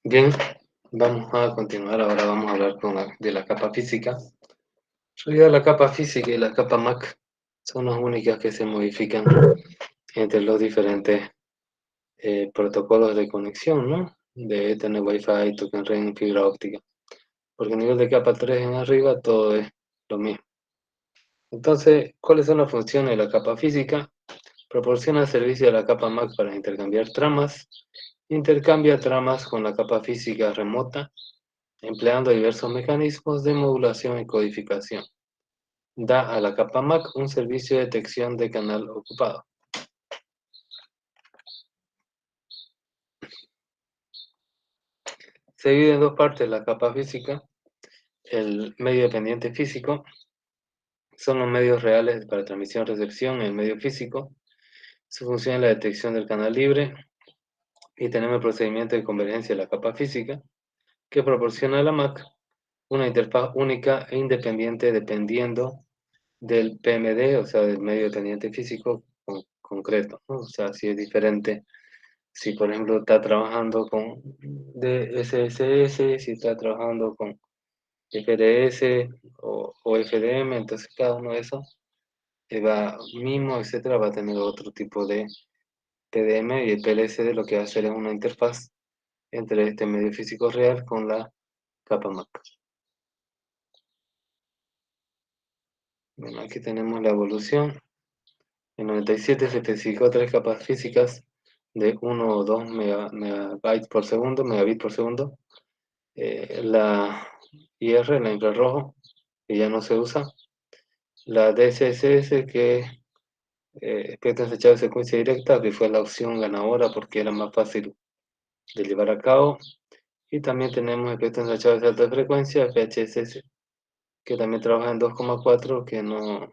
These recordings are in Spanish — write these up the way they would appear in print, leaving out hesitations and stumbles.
Bien, vamos a continuar. Ahora vamos a hablar de la capa física. En realidad, la capa física y la capa MAC son las únicas que se modifican entre los diferentes protocolos de conexión, ¿no? De Ethernet, Wi-Fi, Token Ring, fibra óptica. Porque a nivel de capa 3 en arriba todo es lo mismo. Entonces, ¿cuáles son las funciones de la capa física? Proporciona servicio a la capa MAC para intercambiar tramas. Intercambia tramas con la capa física remota empleando diversos mecanismos de modulación y codificación. Da a la capa MAC un servicio de detección de canal ocupado. Se divide en dos partes la capa física. El medio dependiente físico son los medios reales para transmisión y recepción en el medio físico. Su función es la detección del canal libre. Y tenemos el procedimiento de convergencia de la capa física, que proporciona a la MAC una interfaz única e independiente dependiendo del PMD, o sea, del medio dependiente físico concreto, ¿no? O sea, si es diferente, si por ejemplo está trabajando con DSSS, si está trabajando con FRS o FDM, entonces cada uno de esos va MIMO, etcétera, va a tener otro tipo de PDM y el PLCD lo que va a hacer es una interfaz entre este medio físico real con la capa MAC. Bueno, aquí tenemos la evolución. En 97 se especificó tres capas físicas de 1 o 2 megabytes por segundo, megabits por segundo. La IR, la infrarrojo, que ya no se usa. La DSSS, que espectro ensayado de secuencia directa, que fue la opción ganadora porque era más fácil de llevar a cabo. Y también tenemos espectro ensayado de alta frecuencia, FHSS, que también trabaja en 2,4,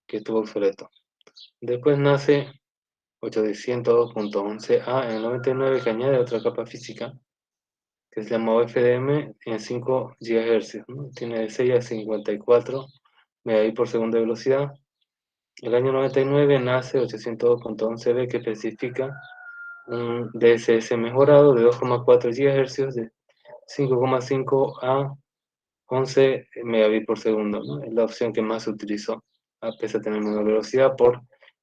que estuvo obsoleto. Después nace 802.11a en el 99 que añade otra capa física que se llama FDM en 5 GHz, ¿no? Tiene de 6 a 54 megabits por segundo de velocidad. El año 99 nace 802.11b que especifica un DSS mejorado de 2,4 GHz de 5,5 a 11 megabits por segundo, ¿no? Es la opción que más se utilizó, a pesar de tener menor velocidad por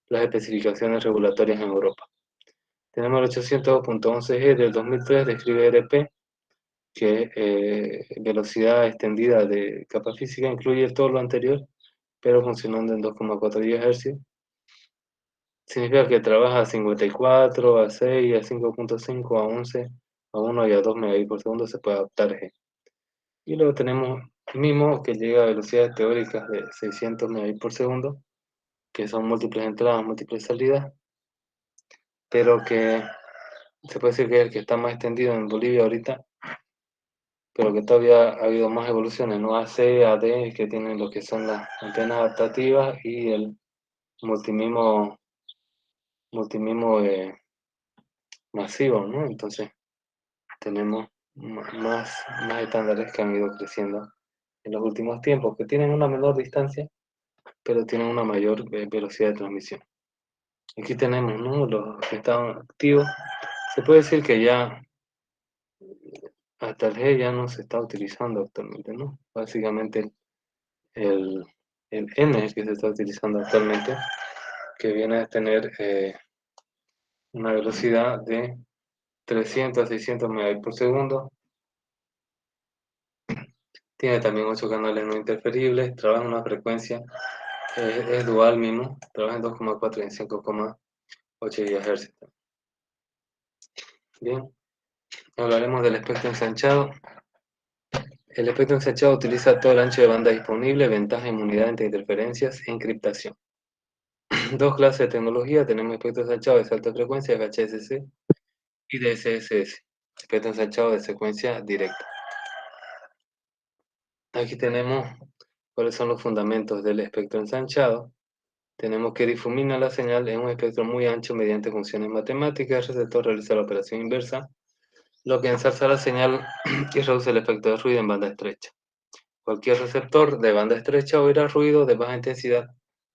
las especificaciones regulatorias en Europa. Tenemos el 800.11g del 2003, describe ERP, que velocidad extendida de capa física, incluye todo lo anterior, pero funcionando en 2,4 GHz. Significa que trabaja a 54, a 6, a 5.5, a 11, a 1 y a 2 megabits por segundo, se puede adaptar G. Y luego tenemos MIMO, que llega a velocidades teóricas de 600 megabits por segundo, que son múltiples entradas, múltiples salidas, pero que se puede decir que es el que está más extendido en Bolivia ahorita, pero que todavía ha habido más evoluciones, ¿no? AC, AD, que tienen lo que son las antenas adaptativas y el multimimo, multimimo masivo, ¿no? Entonces tenemos más estándares que han ido creciendo en los últimos tiempos, que tienen una menor distancia, pero tienen una mayor velocidad de transmisión. Aquí tenemos, ¿no? Los que están activos. Se puede decir que ya hasta el G ya no se está utilizando actualmente, ¿no? Básicamente el, el N que se está utilizando actualmente, que viene a tener una velocidad de 300 a 600 megabits por segundo. Tiene también 8 canales no interferibles, trabaja en una frecuencia, es dual mismo, trabaja en 2,4 y en 5,8 GHz. Bien, hablaremos del espectro ensanchado. El espectro ensanchado utiliza todo el ancho de banda disponible, ventaja, inmunidad ante interferencias e encriptación. Dos clases de tecnología, tenemos espectro ensanchado de alta frecuencia, FHSS, y DSSS, espectro ensanchado de secuencia directa. Aquí tenemos cuáles son los fundamentos del espectro ensanchado. Tenemos que difumina la señal en un espectro muy ancho mediante funciones matemáticas. El receptor realiza la operación inversa, lo que ensalza la señal y reduce el efecto de ruido en banda estrecha. Cualquier receptor de banda estrecha oirá ruido de baja intensidad.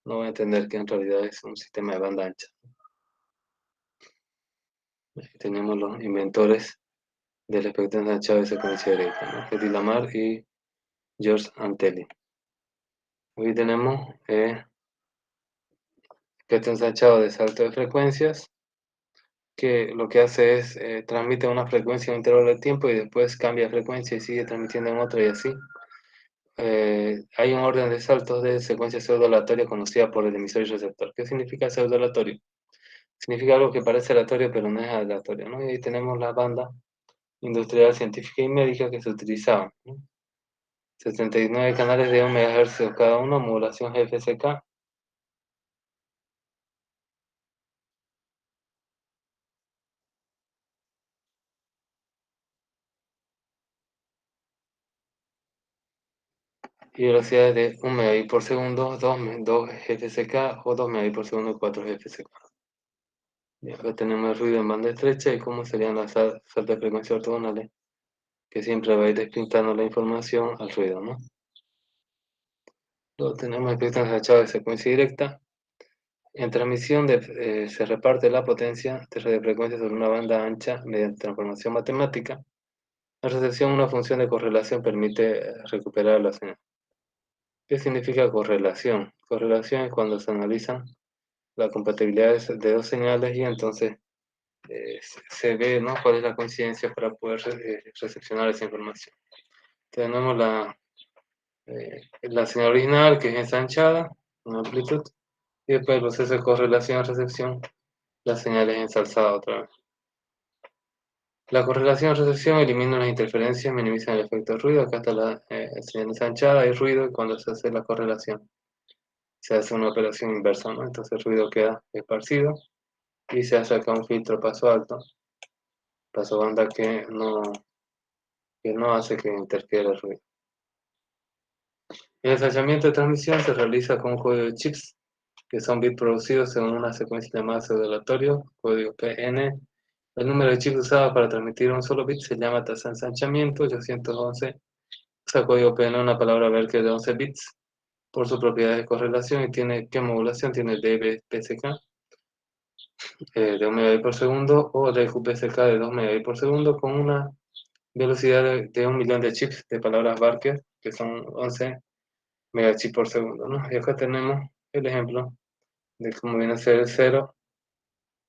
No va a entender que en realidad es un sistema de banda ancha. Aquí tenemos los inventores del espectro ensanchado de secuencia directa, ¿no? Hedy Lamarr y George Antelli. Aquí tenemos espectro ensanchado de salto de frecuencias, que lo que hace es transmite una frecuencia en un intervalo de tiempo y después cambia de frecuencia y sigue transmitiendo en otra y así. Hay un orden de saltos de secuencia pseudo-aleatoria conocida por el emisor y receptor. ¿Qué significa pseudo-aleatorio? Significa algo que parece aleatorio pero no es aleatorio, ¿no? Y ahí tenemos la banda industrial, científica y médica que se utilizaban, ¿no? 79 canales de 1 MHz cada uno, modulación GFSK. Y velocidades de 1 megabit por segundo, 2 GFSK o 2 megabit por segundo, 4 GFSK. Y acá tenemos el ruido en banda estrecha y cómo serían las altas de frecuencia ortogonales, que siempre va a ir despintando la información al ruido, ¿no? Luego tenemos el espectro ensanchado de secuencia directa. En transmisión se reparte la potencia de radiofrecuencia sobre una banda ancha mediante transformación matemática. En recepción, una función de correlación permite recuperar la señal. ¿Qué significa correlación? Correlación es cuando se analizan la compatibilidad de dos señales y entonces se ve, ¿no?, cuál es la coincidencia para poder recepcionar esa información. Tenemos la señal original, que es ensanchada, una amplitud, y después el proceso de correlación-recepción, la señal es ensalzada otra vez. La correlación-recepción elimina las interferencias, minimiza el efecto de ruido. Acá está la señal ensanchada, hay ruido, y cuando se hace la correlación se hace una operación inversa, ¿no? Entonces el ruido queda esparcido y se hace acá un filtro paso alto, paso banda que no hace que interfiera el ruido. El ensayamiento de transmisión se realiza con un código de chips, que son bits producidos según una secuencia llamada pseudo-aleatorio, código PN. El número de chips usado para transmitir un solo bit se llama tasa de ensanchamiento, 811. Usa código PN, una palabra Berkeley de 11 bits, por su propiedad de correlación y tiene, ¿qué modulación? Tiene dBPSK de 1 megabit por segundo o dQPSK de 2 megabit por segundo con una velocidad de 1 millón de chips de palabras Barker, que son 11 megachips por segundo, ¿no? Y acá tenemos el ejemplo de cómo viene a ser el 0,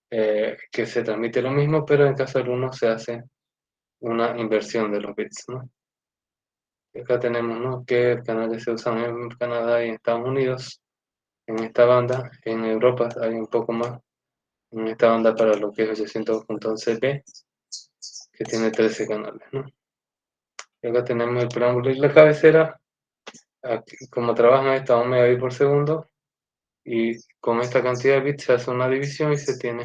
que se transmite lo mismo, pero en caso del 1 se hace una inversión de los bits, ¿no? Y acá tenemos, ¿no?, qué canales se usan en Canadá y en Estados Unidos en esta banda. En Europa hay un poco más en esta banda para lo que es 800.11p, que tiene 13 canales, ¿no? Y acá tenemos el preámbulo y la cabecera. Aquí, como trabajan esta a 1 megabit por segundo, y con esta cantidad de bits se hace una división y se tiene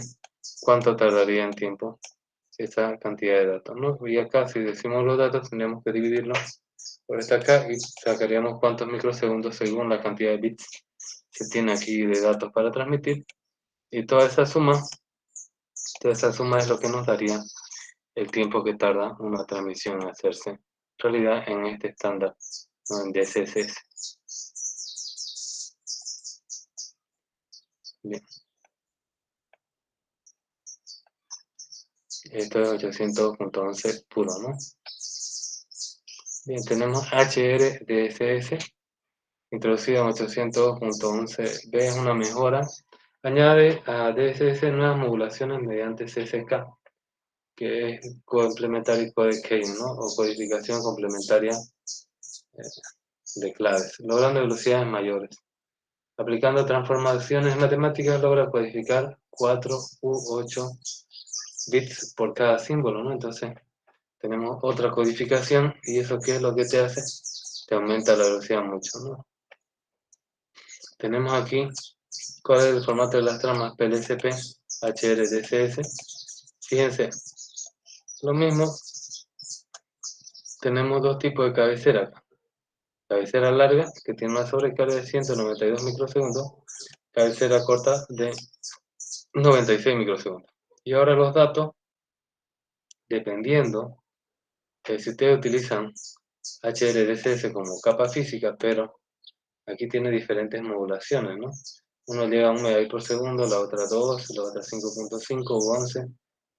cuánto tardaría en tiempo esa cantidad de datos, ¿no? Y acá, si decimos los datos, tendríamos que dividirlo por esta acá y sacaríamos cuántos microsegundos según la cantidad de bits que tiene aquí de datos para transmitir. Y toda esa suma es lo que nos daría el tiempo que tarda una transmisión en hacerse realidad en este estándar, ¿no?, en DSSS. Bien. Esto es 800.11 puro, ¿no? Bien, tenemos HRDSS, introducido en 800.11b, es una mejora. Añade a DSS nuevas modulaciones mediante CSK, que es Complementary Code Keying, ¿no?, o codificación complementaria de claves, logrando velocidades mayores. Aplicando transformaciones matemáticas logra codificar 4 u 8 bits por cada símbolo, ¿no? Entonces tenemos otra codificación y eso, ¿qué es lo que te hace? Te aumenta la velocidad mucho, ¿no? Tenemos aquí cuál es el formato de las tramas PLSP, HRDSS. Fíjense, lo mismo, tenemos dos tipos de cabecera acá. Cabecera larga, que tiene una sobrecarga de 192 microsegundos, cabecera corta de 96 microsegundos. Y ahora los datos, dependiendo, si ustedes utilizan HRDSS como capa física, pero aquí tiene diferentes modulaciones, ¿no? Uno llega a 1 megabit por segundo, la otra 2, la otra 5.5 o 11,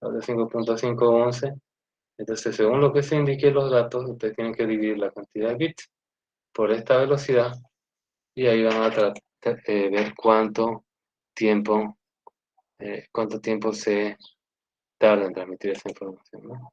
la otra 5.5 o 11. Entonces, según lo que se indique en los datos, ustedes tienen que dividir la cantidad de bits por esta velocidad y ahí van a ver cuánto tiempo se tarda en transmitir esa información, ¿no?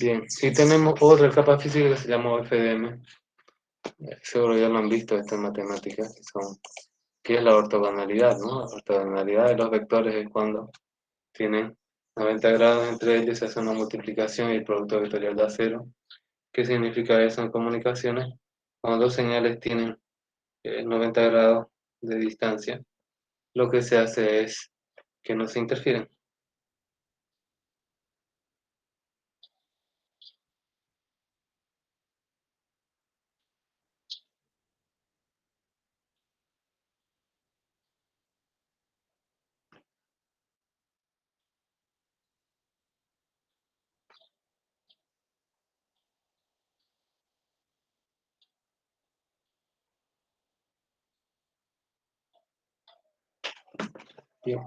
Bien, y tenemos otra capa física que se llama OFDM. Seguro ya lo han visto esto en matemáticas, que es la ortogonalidad, ¿no? La ortogonalidad de los vectores es cuando tienen 90 grados entre ellos, se hace una multiplicación y el producto vectorial da cero. ¿Qué significa eso en comunicaciones? Cuando dos señales tienen 90 grados de distancia, lo que se hace es que no se interfieren.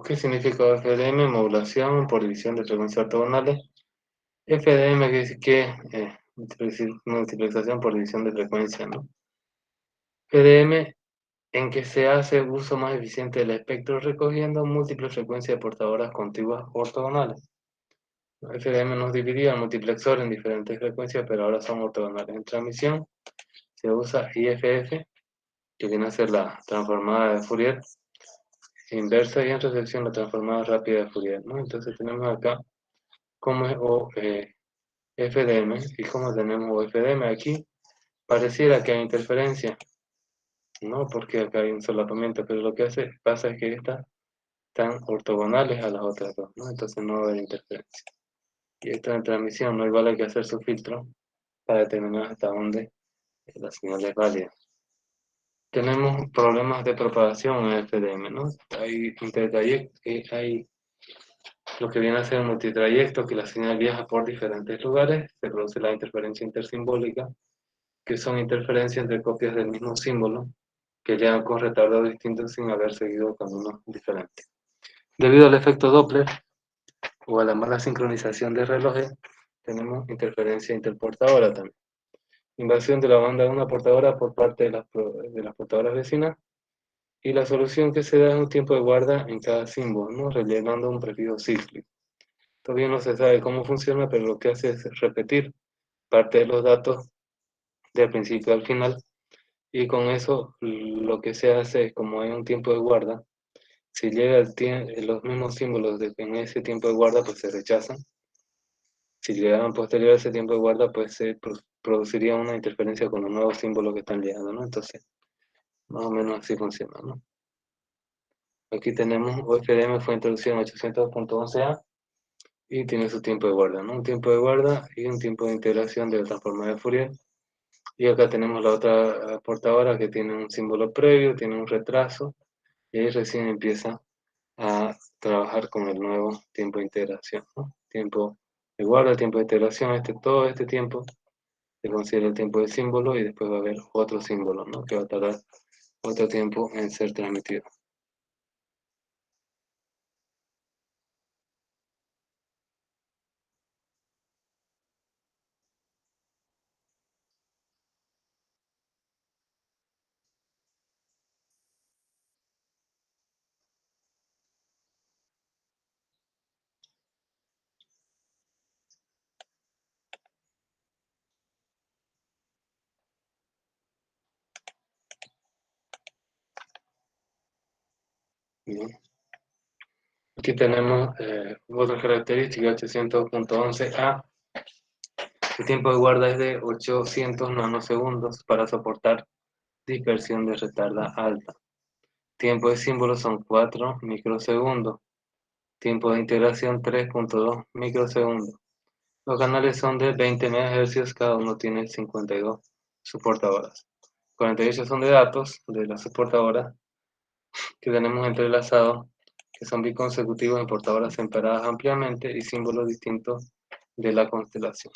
¿Qué significa FDM? Modulación por división de frecuencias ortogonales. FDM quiere decir que multiplicación por división de frecuencia, ¿no? FDM en que se hace uso más eficiente del espectro recogiendo múltiples frecuencias portadoras contiguas ortogonales. FDM nos dividía el multiplexor en diferentes frecuencias, pero ahora son ortogonales. En transmisión se usa IFF, que viene a ser la transformada de Fourier inversa, y en recepción la transformada rápida de Fourier, ¿no? Entonces tenemos acá cómo es FDM y cómo tenemos OFDM. Aquí pareciera que hay interferencia, ¿no? Porque acá hay un solapamiento, pero lo que pasa es que estas están ortogonales a las otras dos, ¿no? Entonces no va a haber interferencia. Y esto en transmisión, ¿no? Igual hay que hacer su filtro para determinar hasta dónde la señal es válida. Tenemos problemas de propagación en el FDM, ¿no? Hay hay lo que viene a ser multitrayecto, que la señal viaja por diferentes lugares, se produce la interferencia intersimbólica, que son interferencias entre copias del mismo símbolo, que llegan con retardos distintos sin haber seguido caminos diferentes. Debido al efecto Doppler o a la mala sincronización de relojes, tenemos interferencia interportadora también. Invasión de la banda de una portadora por parte de las portadoras vecinas, y la solución que se da es un tiempo de guarda en cada símbolo, ¿no? Rellenando un prefijo cíclico. Todavía no se sabe cómo funciona, pero lo que hace es repetir parte de los datos del principio al final, y con eso lo que se hace es, como hay un tiempo de guarda, si llega los mismos símbolos en ese tiempo de guarda, pues se rechazan. Si llegaran posterior a ese tiempo de guarda, pues se produciría una interferencia con los nuevos símbolos que están llegando, ¿no? Entonces, más o menos así funciona, ¿no? Aquí tenemos OFDM, fue introducido en 802.11a y tiene su tiempo de guarda, ¿no? Un tiempo de guarda y un tiempo de integración de la transformada de Fourier. Y acá tenemos la otra portadora que tiene un símbolo previo, tiene un retraso, y ahí recién empieza a trabajar con el nuevo tiempo de integración, ¿no? Tiempo de guarda, tiempo de integración, todo este tiempo se considera el tiempo de símbolo, y después va a haber otro símbolo, ¿no? Que va a tardar otro tiempo en ser transmitido. Bien. Aquí tenemos otra característica, 800.11a. El tiempo de guarda es de 800 nanosegundos para soportar dispersión de retarda alta. Tiempo de símbolo son 4 microsegundos. Tiempo de integración 3.2 microsegundos. Los canales son de 20 MHz, cada uno tiene 52 soportadoras. 48 son de datos de las soportadoras que tenemos entrelazados, que son biconsecutivos en portadoras separadas ampliamente y símbolos distintos de la constelación.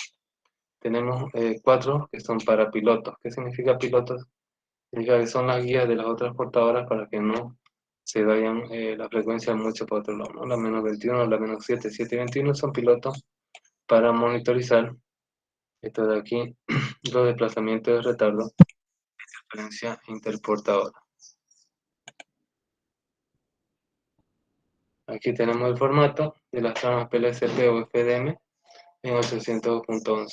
Tenemos 4 que son para pilotos. ¿Qué significa pilotos? Significa que son las guías de las otras portadoras para que no se vayan la frecuencia mucho para otro lado, ¿no? La menos 21, la menos 7, 7 y 21 son pilotos para monitorizar esto de aquí, los desplazamientos de retardo, diferencia interportadora. Aquí tenemos el formato de las tramas PLCP o FDM en 802.11.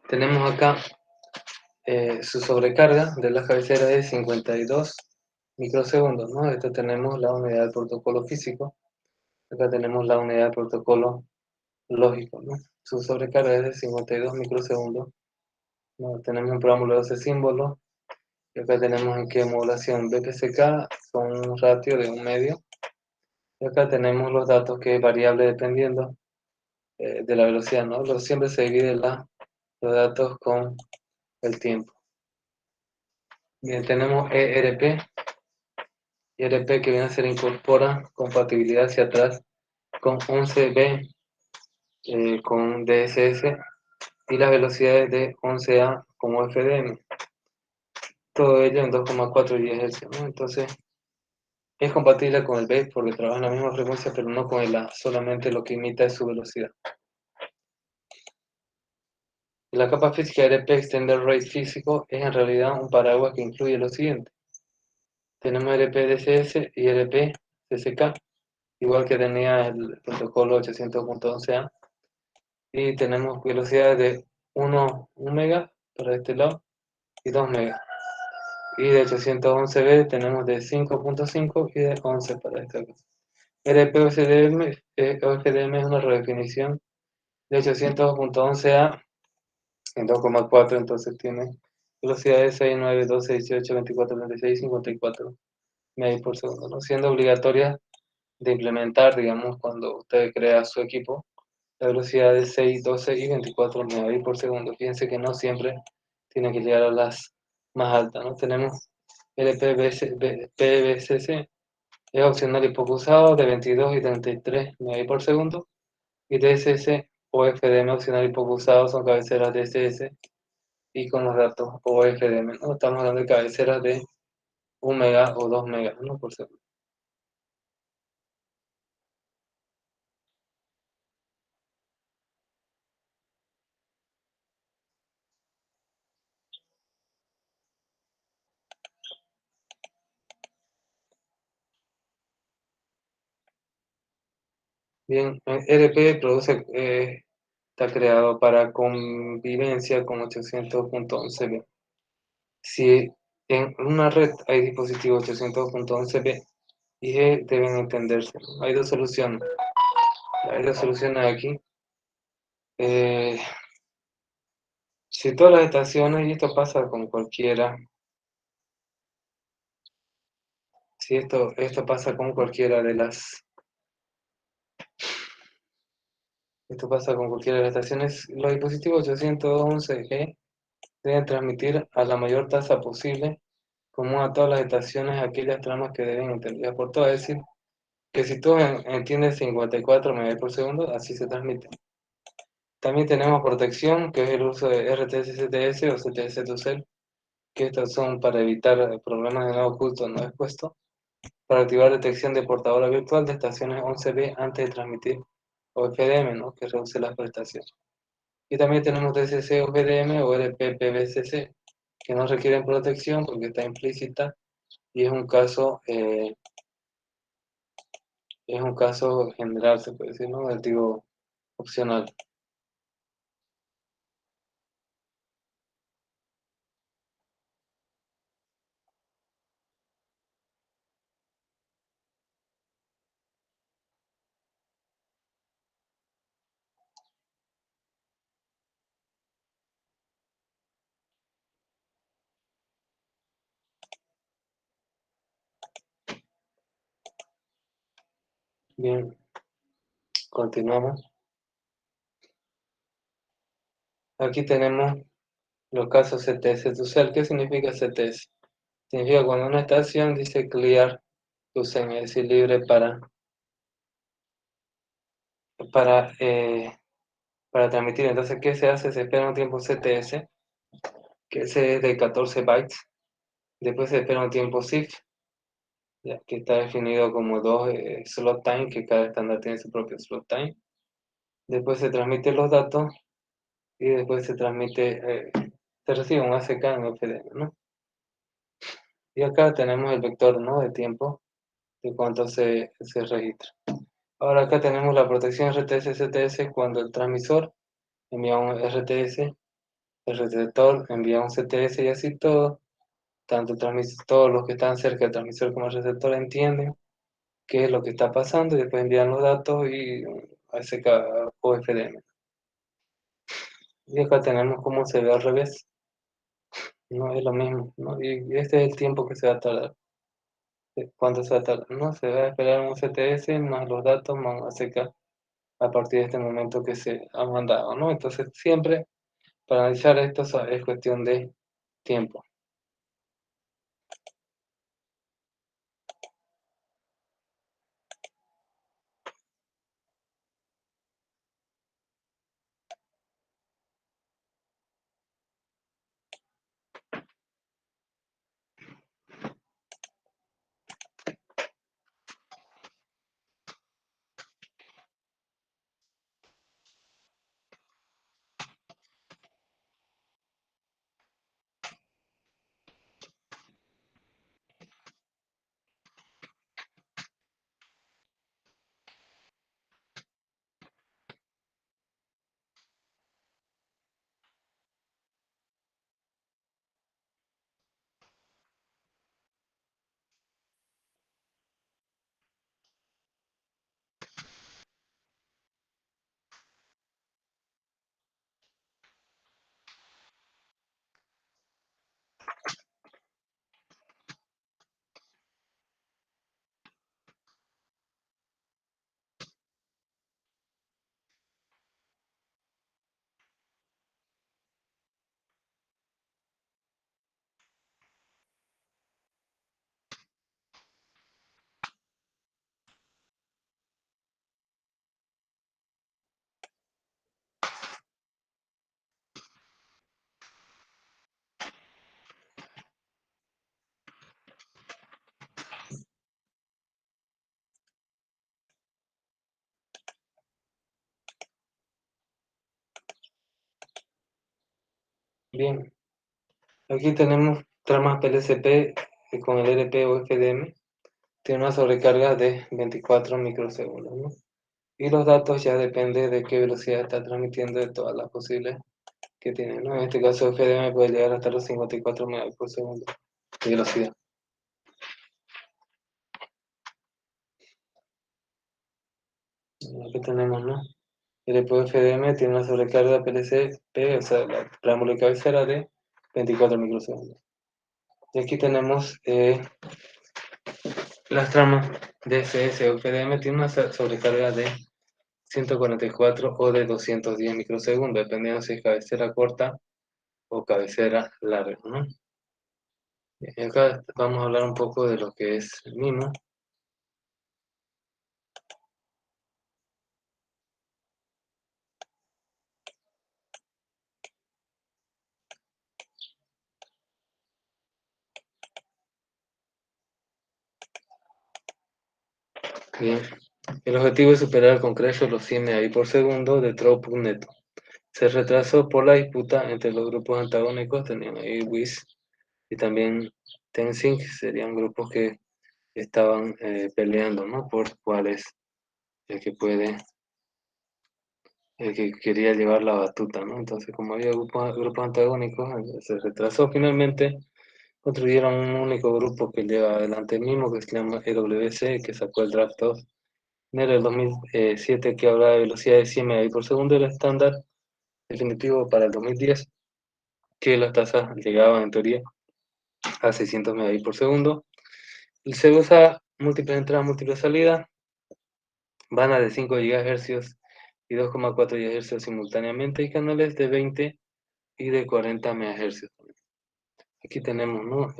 Tenemos acá su sobrecarga de la cabecera de 52 microsegundos, ¿no? Esto tenemos la unidad de protocolo físico, acá tenemos la unidad de protocolo lógico, ¿no? Su sobrecarga es de 52 microsegundos, ¿no? Tenemos un preámbulo de 12 símbolos, y acá tenemos en qué modulación BPCK con un ratio de 1/2, y acá tenemos los datos que es variable dependiendo de la velocidad, ¿no? Siempre se divide los datos con el tiempo. Bien, tenemos ERP, ERP que viene a ser incorpora compatibilidad hacia atrás con 11B, con DSS y las velocidades de 11A como FDM. Todo ello en 2,4 GHz, ¿no? Entonces es compatible con el B porque trabaja en la misma frecuencia pero no con el A, solamente lo que imita es su velocidad. La capa física ERP Extended Rate físico es en realidad un paraguas que incluye lo siguiente. Tenemos ERP DSS y ERP CCK, igual que tenía el protocolo 802.11a, y tenemos velocidades de 1 mega para este lado y 2 megas. Y de 811B tenemos de 5.5 y de 11 para este lado. RPOSDM, OFDM es una redefinición de 802.11a en 2,4, entonces tiene velocidades 6, 9, 12, 18, 24, 36, 54 megas por segundo, ¿no? Siendo obligatoria de implementar, digamos, cuando usted crea su equipo, la velocidad de 6, 12 y 24 megabits por segundo. Fíjense que no siempre tiene que llegar a las más altas, ¿no? Tenemos el PBCC, es opcional y poco usado, de 22 y 33 megabits por segundo, y DSS o FDM opcional y poco usado son cabeceras DSS y con los datos o FDM, ¿no? Estamos hablando de cabeceras de 1 mega o 2 megas, ¿no? Por segundo. Bien, RP produce, está creado para convivencia con 800.11b. Si en una red hay dispositivos 800.11b y G deben entenderse, ¿no? Hay dos soluciones. Hay dos soluciones aquí. Si todas las estaciones, y esto pasa con cualquiera, si esto pasa con cualquiera de las, esto pasa con cualquiera de las estaciones, los dispositivos 811G deben transmitir a la mayor tasa posible, común a todas las estaciones, aquellas tramas que deben entender por todo, es decir, que si tú entiendes 54 megabits por segundo, así se transmite. También tenemos protección, que es el uso de RTS-CTS o CTS-to-Cell, que estos son para evitar problemas de nodo oculto no expuesto, para activar detección de portadora virtual de estaciones 11B antes de transmitir, o FDM, ¿no? Que reduce las prestaciones. Y también tenemos DCC o FDM o LPPBCC, que no requieren protección porque está implícita y es un caso general, se puede decir, ¿no? Digo, opcional. Bien, continuamos. Aquí tenemos los casos CTS to cell. ¿Qué significa CTS? Significa cuando una estación dice clear to send, es decir, libre para para, para transmitir. Entonces, ¿qué se hace? Se espera un tiempo CTS, que ese es de 14 bytes. Después se espera un tiempo SIF, ya, que está definido como dos slot time, que cada estándar tiene su propio slot time. Después se transmiten los datos y después se transmite, se recibe un ACK en FDM, ¿no? Y acá tenemos el vector, ¿no?, de tiempo, de cuánto se registra. Ahora acá tenemos la protección RTS-CTS cuando el transmisor envía un RTS, el receptor envía un CTS y así todo. Tanto todos los que están cerca del transmisor como el receptor entienden qué es lo que está pasando y después envían los datos y ACK o FDM. Y acá tenemos cómo se ve al revés. No es lo mismo, ¿no? Y este es el tiempo que se va a tardar. ¿Cuánto se va a tardar? No, se va a esperar un CTS más los datos más un ACK a partir de este momento que se ha mandado, ¿no? Entonces siempre para analizar esto es cuestión de tiempo. Bien, aquí tenemos tramas PLCP con el LP o FDM. Tiene una sobrecarga de 24 microsegundos, ¿no? Y los datos ya depende de qué velocidad está transmitiendo de todas las posibles que tiene, ¿no? En este caso FDM puede llegar hasta los 54 megas por segundo de velocidad. Aquí tenemos, ¿no? El LP FDM tiene una sobrecarga PLCP, o sea, la trámula de cabecera de 24 microsegundos. Y aquí tenemos las tramas DSS o FDM, tiene una sobrecarga de 144 o de 210 microsegundos, dependiendo si es cabecera corta o cabecera larga, ¿no? Y acá vamos a hablar un poco de lo que es MIMO. Bien. El objetivo es superar con creces los 100 Mbit por segundo de throughput neto. Se retrasó por la disputa entre los grupos antagónicos, tenían ahí WIS y también Tensync, serían grupos que estaban peleando, ¿no? Por cuál es el que puede, el que quería llevar la batuta, ¿no? Entonces, como había grupos antagónicos, se retrasó finalmente. Construyeron un único grupo que lleva adelante el mismo, que se llama EWC, que sacó el Draft 2 en el 2007, que habla de velocidad de 100 Mbit por segundo, el estándar definitivo para el 2010, que las tasas llegaban en teoría a 600 Mbit por segundo. Y se usa múltiples entradas, múltiples salidas, van a de 5 GHz y 2,4 GHz simultáneamente, y canales de 20 y de 40 MHz. Aquí tenemos, ¿no?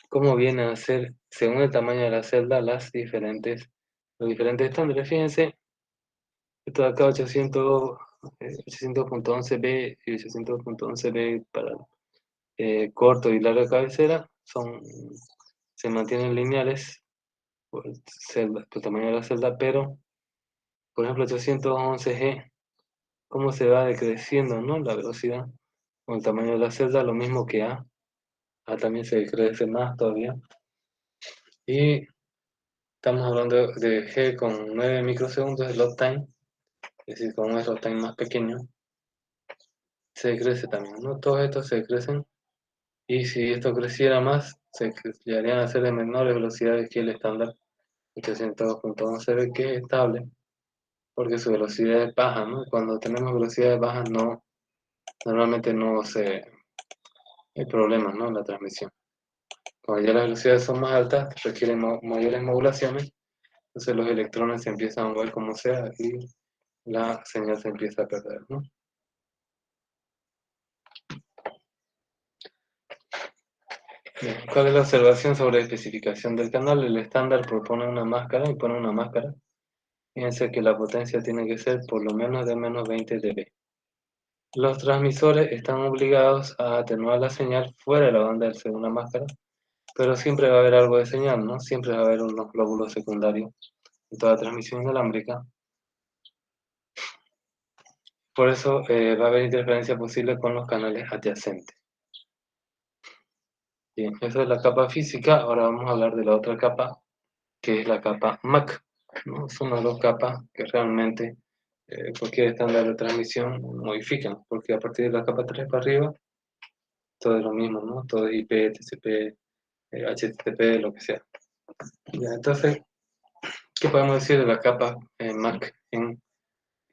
Cómo vienen a ser, según el tamaño de la celda, los diferentes estándares. Fíjense Esto de acá 800.11b y 800.11b para corto y larga cabecera se mantienen lineales por el tamaño de la celda, pero por ejemplo 811G, cómo se va decreciendo, ¿no? La velocidad con el tamaño de la celda, lo mismo que A también se decrece más todavía. Y estamos hablando de G con 9 microsegundos de load time, es decir, con un load time más pequeño, se decrece también, ¿no? Todos estos se decrecen, y si esto creciera más, se llegarían a ser de menores velocidades que el estándar 800.11b, que es estable, porque su velocidad es baja, ¿no? Cuando tenemos velocidades bajas, normalmente no hay problemas, ¿no? En la transmisión. Cuando ya las velocidades son más altas, requieren mayores modulaciones, entonces los electrones se empiezan a mover como sea y la señal se empieza a perder, ¿no? Bien, ¿cuál es la observación sobre la especificación del canal? El estándar propone una máscara y pone una máscara. Fíjense que la potencia tiene que ser por lo menos de menos 20 dB. Los transmisores están obligados a atenuar la señal fuera de la banda de segunda máscara, pero siempre va a haber algo de señal, ¿no? Siempre va a haber unos glóbulos secundarios en toda transmisión inalámbrica. Por eso va a haber interferencia posible con los canales adyacentes. Bien, esa es la capa física. Ahora vamos a hablar de la otra capa, que es la capa MAC, ¿no? Son las dos capas que realmente cualquier estándar de transmisión modifican, porque a partir de la capa 3 para arriba, todo es lo mismo, ¿no? Todo es IP, TCP, HTTP, lo que sea. Ya, entonces, ¿qué podemos decir de la capa MAC en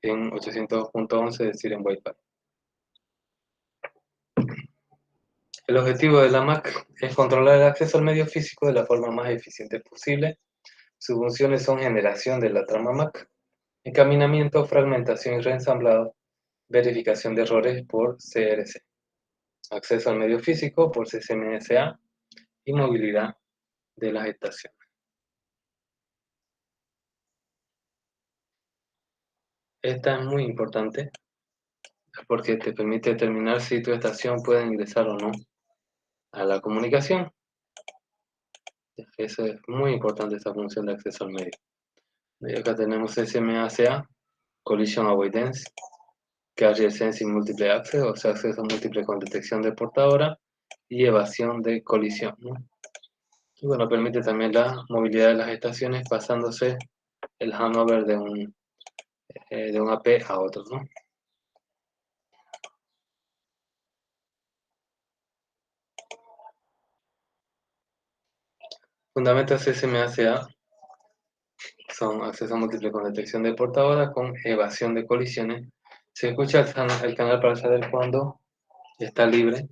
802.11, es decir, en Wi-Fi? El objetivo de la MAC es controlar el acceso al medio físico de la forma más eficiente posible. Sus funciones son generación de la trama MAC, encaminamiento, fragmentación y reensamblado, verificación de errores por CRC, acceso al medio físico por CCMSA y movilidad de las estaciones. Esta es muy importante porque te permite determinar si tu estación puede ingresar o no a la comunicación. Eso es muy importante, esta función de acceso al medio. Y acá tenemos CCMACA, Collision Avoidance, Carrier Sensing Multiple Access, o sea, acceso múltiple con detección de portadora y evasión de colisión, ¿no? Y bueno, permite también la movilidad de las estaciones pasándose el handover de un AP a otro, ¿no? Fundamentos SMACA son acceso múltiple con detección de portadora con evasión de colisiones. Se escucha el canal para saber cuándo está libre.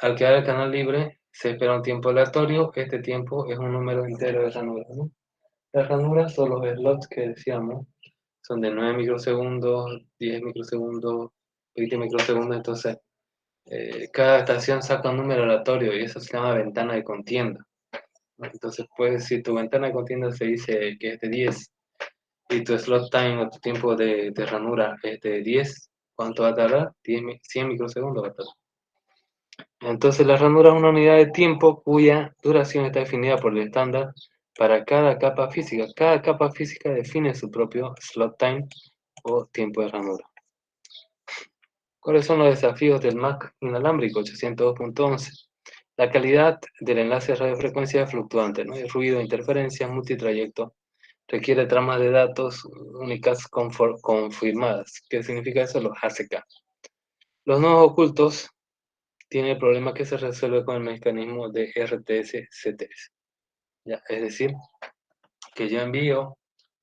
Al quedar el canal libre, se espera un tiempo aleatorio. Este tiempo es un número entero de ranuras, ¿no? Las ranuras son los slots que decíamos, son de 9 microsegundos, 10 microsegundos, 20 microsegundos, entonces cada estación saca un número aleatorio y eso se llama ventana de contienda. Entonces, pues, si tu ventana de contienda se dice que es de 10 y tu slot time o tu tiempo de ranura es de 10, ¿cuánto va a tardar? 100 microsegundos va a tardar. Entonces, la ranura es una unidad de tiempo cuya duración está definida por el estándar para cada capa física. Cada capa física define su propio slot time o tiempo de ranura. ¿Cuáles son los desafíos del MAC inalámbrico 802.11? La calidad del enlace de radiofrecuencia es fluctuante, ¿no? Hay ruido, interferencia, multitrayecto, requiere tramas de datos únicas confirmadas. ¿Qué significa eso? Los ACK. Los nodos ocultos tienen el problema que se resuelve con el mecanismo de RTS-CTS. ¿Ya? Es decir, que yo envío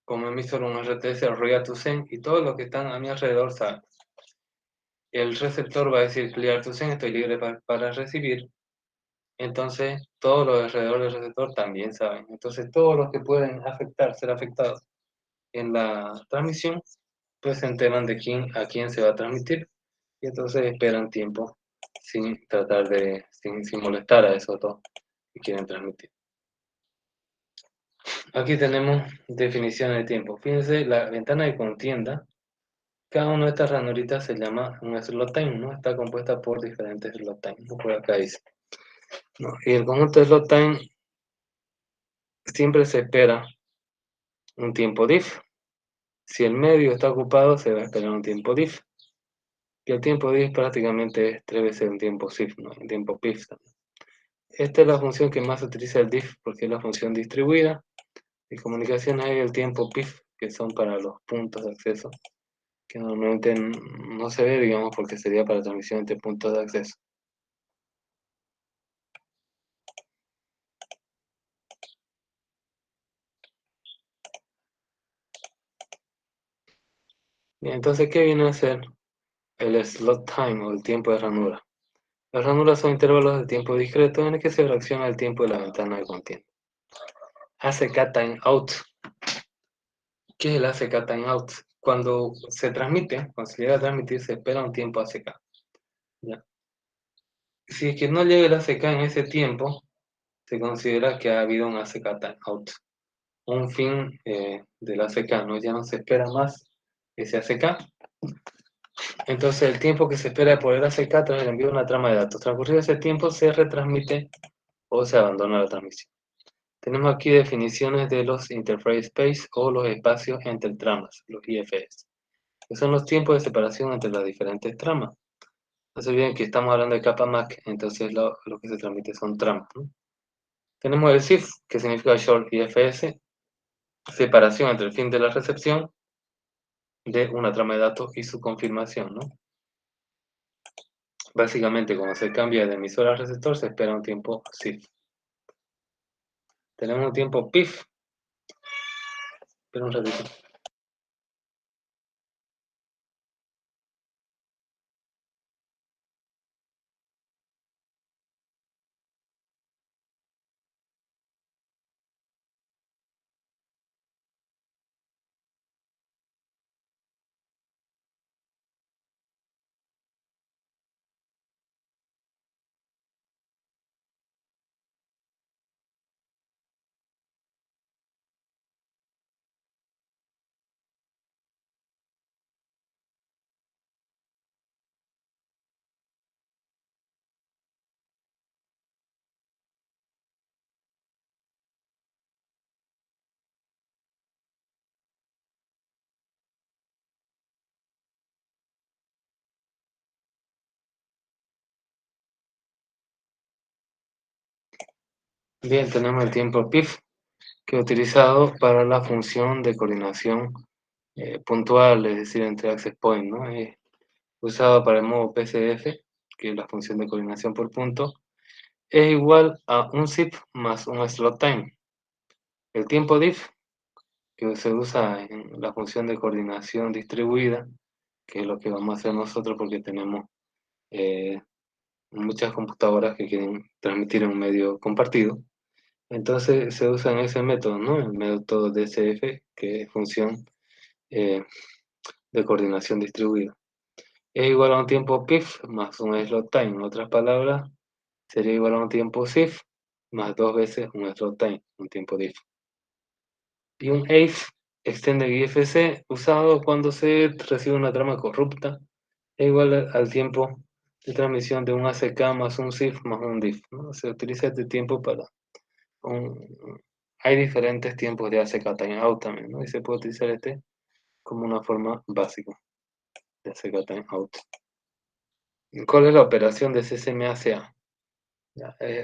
como emisor un RTS al Royal to Send y todos los que están a mi alrededor saben. El receptor va a decir clear to send, estoy libre para recibir. Entonces, todos los alrededor del receptor también saben. Entonces, todos los que pueden ser afectados en la transmisión, pues se enteran de a quién se va a transmitir y entonces esperan tiempo sin molestar a esos dos que quieren transmitir. Aquí tenemos definición de tiempo. Fíjense, la ventana de contienda Cada una de estas ranuritas se llama un slot time, ¿no? Está compuesta por diferentes slot time, ¿no? Por acá dice, ¿no? Y el conjunto de slot time siempre se espera un tiempo diff. Si el medio está ocupado, se va a esperar un tiempo diff. Y el tiempo diff prácticamente es 3 veces un tiempo SIF, ¿no? Un tiempo PIF también. Esta es la función que más utiliza el diff porque es la función distribuida. De comunicación hay el tiempo PIF, que son para los puntos de acceso, que normalmente no se ve, digamos, porque sería para transmisión entre puntos de acceso. Bien, entonces, ¿qué viene a ser el slot time o el tiempo de ranura? Las ranuras son intervalos de tiempo discretos en el que se fracciona el tiempo de la ventana de contienda. ACK time out. ¿Qué es el ACK time out? Cuando se transmite, cuando se llega a transmitir, se espera un tiempo ACK. ¿Ya? Si es que no llega el ACK en ese tiempo, se considera que ha habido un ACK time out. Un fin del ACK, ¿no? Ya no se espera más ese ACK. Entonces el tiempo que se espera por el ACK tras el envío de una trama de datos. Transcurrido ese tiempo, se retransmite o se abandona la transmisión. Tenemos aquí definiciones de los interface space o los espacios entre tramas, los IFS, que son los tiempos de separación entre las diferentes tramas. No se olviden que estamos hablando de capa MAC, entonces lo que se transmite son tramas, ¿no? Tenemos el SIF, que significa Short IFS, separación entre el fin de la recepción de una trama de datos y su confirmación, ¿no? Básicamente, cuando se cambia de emisor a receptor, se espera un tiempo SIF. Tenemos un tiempo PIF. Espera un ratito. Bien, tenemos el tiempo PIF, que es utilizado para la función de coordinación puntual, es decir, entre access point, ¿no? Es usado para el modo PCF, que es la función de coordinación por punto, es igual a un zip más un slot time. El tiempo diff, que se usa en la función de coordinación distribuida, que es lo que vamos a hacer nosotros porque tenemos muchas computadoras que quieren transmitir en un medio compartido. Entonces se usa en ese método, ¿no? El método DCF, que es función eh, de coordinación distribuida. Es igual a un tiempo PIF más un slot time. En otras palabras, sería igual a un tiempo SIF más 2 veces un slot time, un tiempo diff. Y un EIF, Extended IFC, usado cuando se recibe una trama corrupta, es igual al tiempo de transmisión de un ACK más un SIF más un diff, ¿no? Se utiliza este tiempo para hay diferentes tiempos de ACK timeout también, ¿no? Y se puede utilizar este como una forma básica de ACK timeout. ¿Cuál es la operación de CSMACA?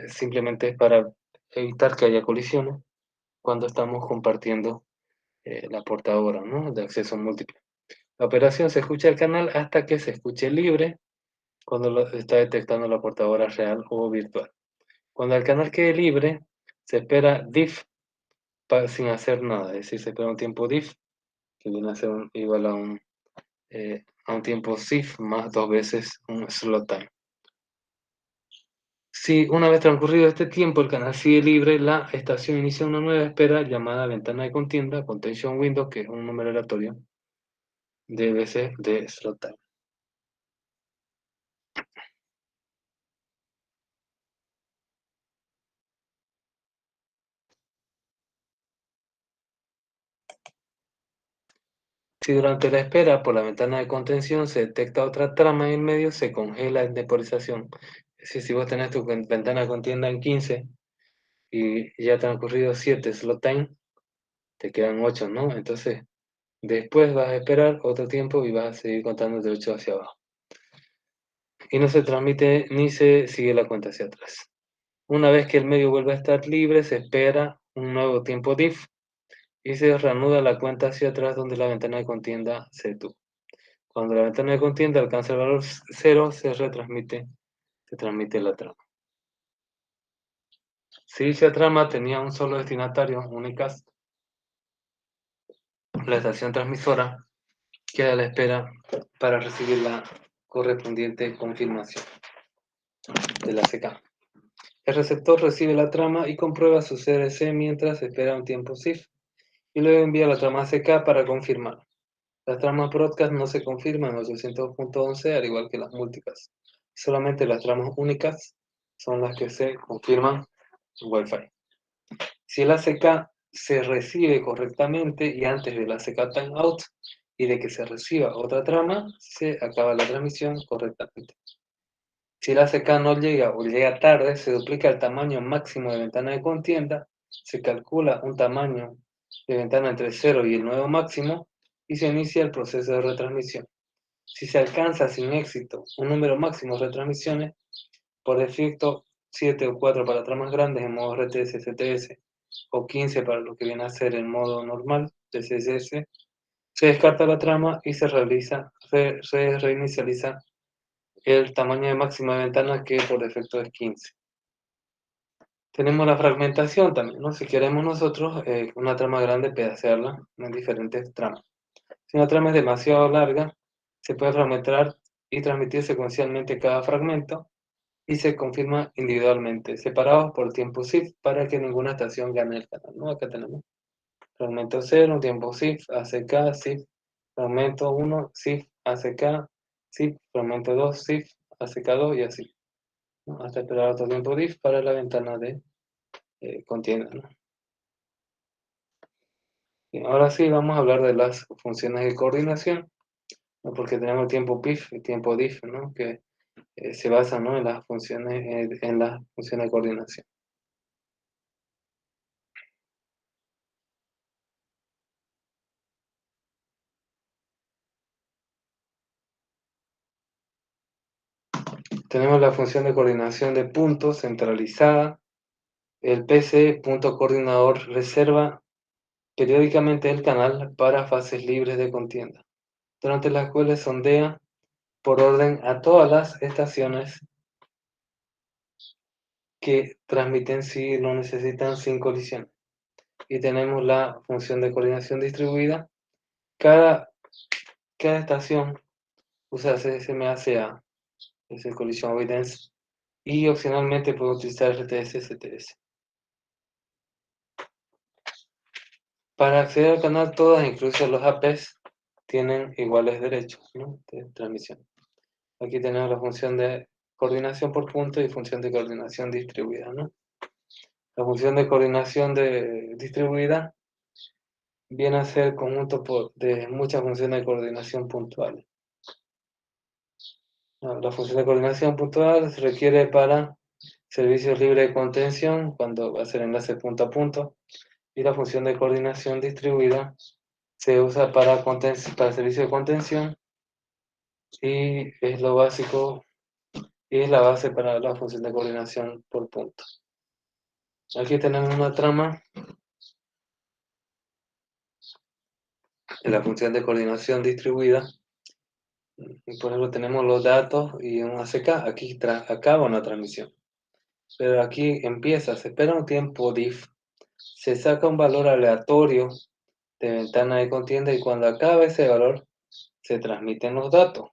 Simplemente es para evitar que haya colisiones cuando estamos compartiendo la portadora, ¿no? De acceso múltiple. La operación se escucha el canal hasta que se escuche libre cuando está detectando la portadora real o virtual. Cuando el canal quede libre, se espera diff sin hacer nada, es decir, se espera un tiempo diff que viene a ser igual a un tiempo SIF más 2 veces un slot time. Si una vez transcurrido este tiempo el canal sigue libre, la estación inicia una nueva espera llamada ventana de contienda, contention window, que es un número aleatorio de veces de slot time. Si durante la espera por la ventana de contención se detecta otra trama en el medio, se congela en temporización. Es decir, si vos tenés tu ventana de contienda en 15 y ya te han ocurrido 7 slot time, te quedan 8, ¿no? Entonces, después vas a esperar otro tiempo y vas a seguir contando de 8 hacia abajo. Y no se transmite ni se sigue la cuenta hacia atrás. Una vez que el medio vuelve a estar libre, se espera un nuevo tiempo diff y se reanuda la cuenta hacia atrás donde la ventana de contienda se detuvo. Cuando la ventana de contienda alcanza el valor 0, se transmite la trama. Si dicha trama tenía un solo destinatario, unicast, la estación transmisora queda a la espera para recibir la correspondiente confirmación de la CK. El receptor recibe la trama y comprueba su CRC mientras espera un tiempo SIF y luego envía la trama a CK para confirmar. Las tramas broadcast no se confirman en 800.11 al igual que las multicast. Solamente las tramas únicas son las que se confirman en Wi-Fi. Si el ACK se recibe correctamente y antes del ACK timeout y de que se reciba otra trama, se acaba la transmisión correctamente. Si el ACK no llega o llega tarde, se duplica el tamaño máximo de ventana de contienda, se calcula un tamaño de ventana entre 0 y el nuevo máximo y se inicia el proceso de retransmisión. Si se alcanza sin éxito un número máximo de retransmisiones, por defecto 7 o 4 para tramas grandes en modo RTS, CTS, o 15 para lo que viene a ser el modo normal de CSS, se descarta la trama y se reinicializa el tamaño de máxima de ventana que por defecto es 15. Tenemos la fragmentación también, ¿no? Si queremos nosotros una trama grande, pedacearla en diferentes tramas. Si una trama es demasiado larga, se puede fragmentar y transmitir secuencialmente cada fragmento y se confirma individualmente, separados por tiempo SIF para que ninguna estación gane el canal, ¿no? Acá tenemos fragmento 0, tiempo SIF, ACK, SIF, fragmento 1, SIF, ACK, SIF, fragmento 2, SIF, ACK2 y así, ¿no? Hasta esperar otro tiempo diff para la ventana de contienda, ¿no? Y ahora sí vamos a hablar de las funciones de coordinación, ¿no? Porque tenemos el tiempo PIF y tiempo diff, ¿no? Que se basan, ¿no? En las funciones de coordinación. Tenemos la función de coordinación de puntos centralizada. El PC, punto coordinador, reserva periódicamente el canal para fases libres de contienda, durante las cuales sondea por orden a todas las estaciones que transmiten si lo necesitan sin colisión. Y tenemos la función de coordinación distribuida. Cada estación usa CSMACA, es el Collision Avoidance, y opcionalmente puede utilizar RTS-CTS. Para acceder al canal, todas, incluso los APs, tienen iguales derechos, ¿no? De transmisión. Aquí tenemos la función de coordinación por punto y función de coordinación distribuida, ¿no? La función de coordinación distribuida viene a ser el conjunto de muchas funciones de coordinación puntuales. La función de coordinación puntual se requiere para servicios libres de contención, cuando va a ser enlace punto a punto, y la función de coordinación distribuida se usa para servicios de contención y es lo básico y es la base para la función de coordinación por punto. Aquí tenemos una trama de la función de coordinación distribuida. Y por ejemplo tenemos los datos y un ACK, aquí acaba una transmisión. Pero aquí empieza, se espera un tiempo diff, se saca un valor aleatorio de ventana de contienda y cuando acaba ese valor se transmiten los datos.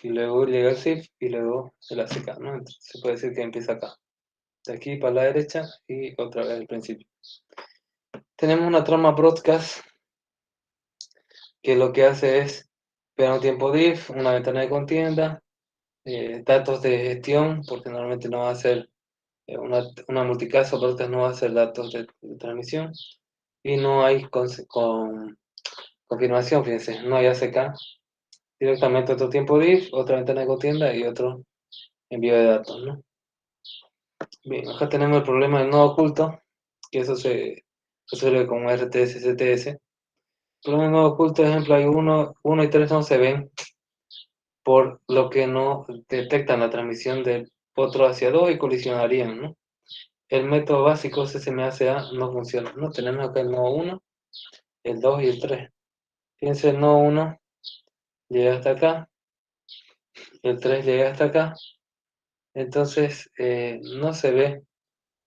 Y luego llega el SIF y luego el ACK, ¿no? Entonces, se puede decir que empieza acá. De aquí para la derecha y otra vez al principio. Tenemos una trama broadcast que lo que hace es esperar un tiempo diff, una ventana de contienda, datos de gestión, porque normalmente no va a ser una multicast o broadcast, no va a ser datos de transmisión, y no hay Confirmación, fíjense, no hay ACK. Directamente otro tiempo diff, otra ventana de contienda y otro envío de datos, ¿no? Bien, acá tenemos el problema del nodo oculto, que eso se resuelve con RTS, CTS. El problema del nodo oculto, por ejemplo, hay 1 y 3 no se ven por lo que no detectan la transmisión del otro hacia 2 y colisionarían, ¿no? El método básico CCMA-CA no funciona, ¿no? Tenemos acá el nodo 1, el 2 y el 3. Fíjense, el nodo 1 llega hasta acá, el 3 llega hasta acá, entonces no se ve,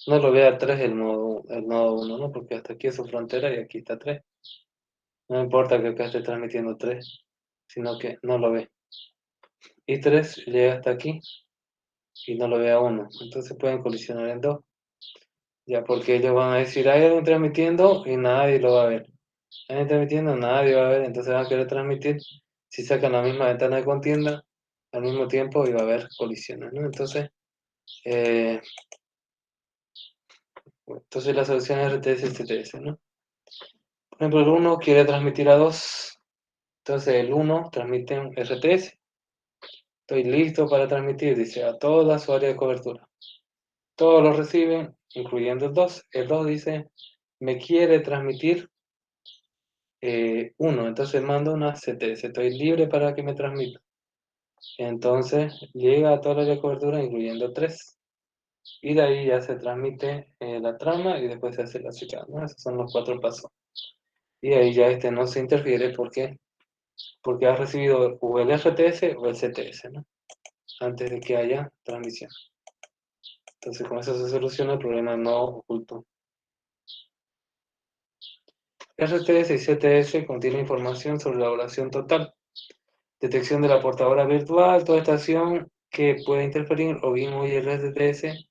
no lo ve a 3 el nodo 1, ¿no? Porque hasta aquí es su frontera y aquí está 3. No importa que acá esté transmitiendo 3, sino que no lo ve. Y 3 llega hasta aquí y no lo ve a 1, entonces pueden colisionar en 2. Ya, porque ellos van a decir, hay alguien transmitiendo y nadie lo va a ver. Hay alguien transmitiendo, nadie va a ver, entonces van a querer transmitir. Si sacan la misma ventana de contienda al mismo tiempo y va a haber colisiones, ¿no? Entonces la solución es RTS y CTS, ¿no? Por ejemplo, el 1 quiere transmitir a 2, entonces el 1 transmite un RTS. Estoy listo para transmitir, dice, a toda su área de cobertura. Todos lo reciben, incluyendo el 2. El 2 dice, me quiere transmitir 1, entonces mando una CTS, estoy libre para que me transmita. Entonces llega a toda la área de cobertura, incluyendo 3. Y de ahí ya se transmite la trama y después se hace la secada, ¿no? Esos son los 4 pasos. Y ahí ya no se interfiere, ¿por qué? Porque ha recibido o el RTS o el CTS, ¿no? Antes de que haya transmisión. Entonces con eso se soluciona el problema no oculto. RTS y CTS contienen información sobre la oración total, detección de la portadora virtual, toda estación que puede interferir, o bien oye el RTS,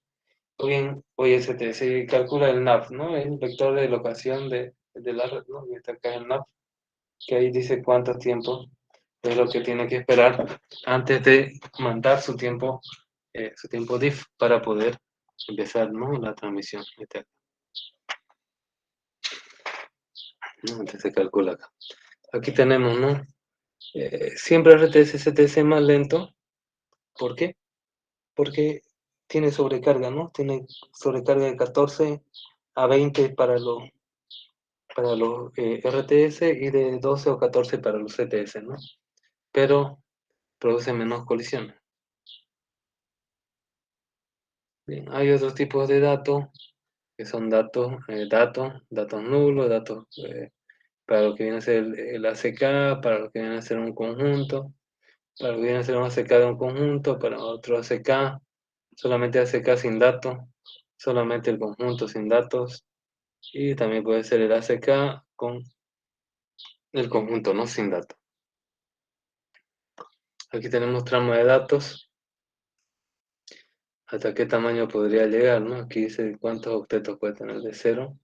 o bien oye el CTS, y calcula el NAP, ¿no? El vector de locación de la red, ¿no? Y está acá el NAP, que ahí dice cuánto tiempo es lo que tiene que esperar antes de mandar su tiempo diff para poder empezar, ¿no? La transmisión. ¿No? Entonces se calcula acá. Aquí tenemos, ¿no? Siempre RTS, CTS es más lento. ¿Por qué? Porque tiene sobrecarga, ¿no? Tiene sobrecarga de 14 a 20 para los RTS y de 12 o 14 para los CTS, ¿no? Pero produce menos colisiones. Bien, hay otros tipos de datos que son datos nulos, datos para lo que viene a ser el ACK, para lo que viene a ser un conjunto, para lo que viene a ser un ACK de un conjunto, para otro ACK, solamente ACK sin datos, solamente el conjunto sin datos, y también puede ser el ACK con el conjunto, no sin datos. Aquí tenemos trama de datos, hasta qué tamaño podría llegar, ¿no? Aquí dice cuántos octetos puede tener, de 0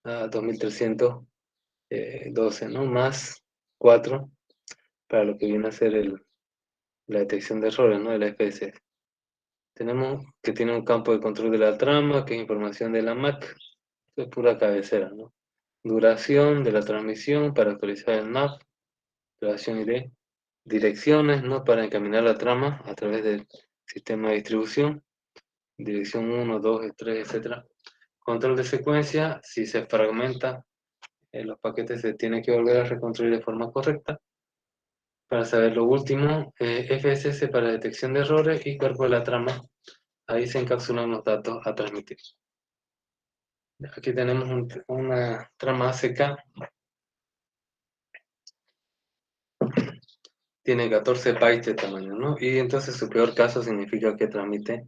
a 2312, ¿no? Más 4 para lo que viene a ser la detección de errores, ¿no? De la FSF. Tenemos que tiene un campo de control de la trama, que es información de la MAC, esto es pura cabecera, ¿no? Duración de la transmisión para actualizar el NAV, duración y de direcciones, ¿no? Para encaminar la trama a través del sistema de distribución, dirección 1, 2, 3, etc. Control de secuencia, si se fragmenta los paquetes se tiene que volver a reconstruir de forma correcta. Para saber lo último, FSS para detección de errores y cuerpo de la trama. Ahí se encapsulan los datos a transmitir. Aquí tenemos una trama ACK. Tiene 14 bytes de tamaño, ¿no? Y entonces su peor caso significa que transmite,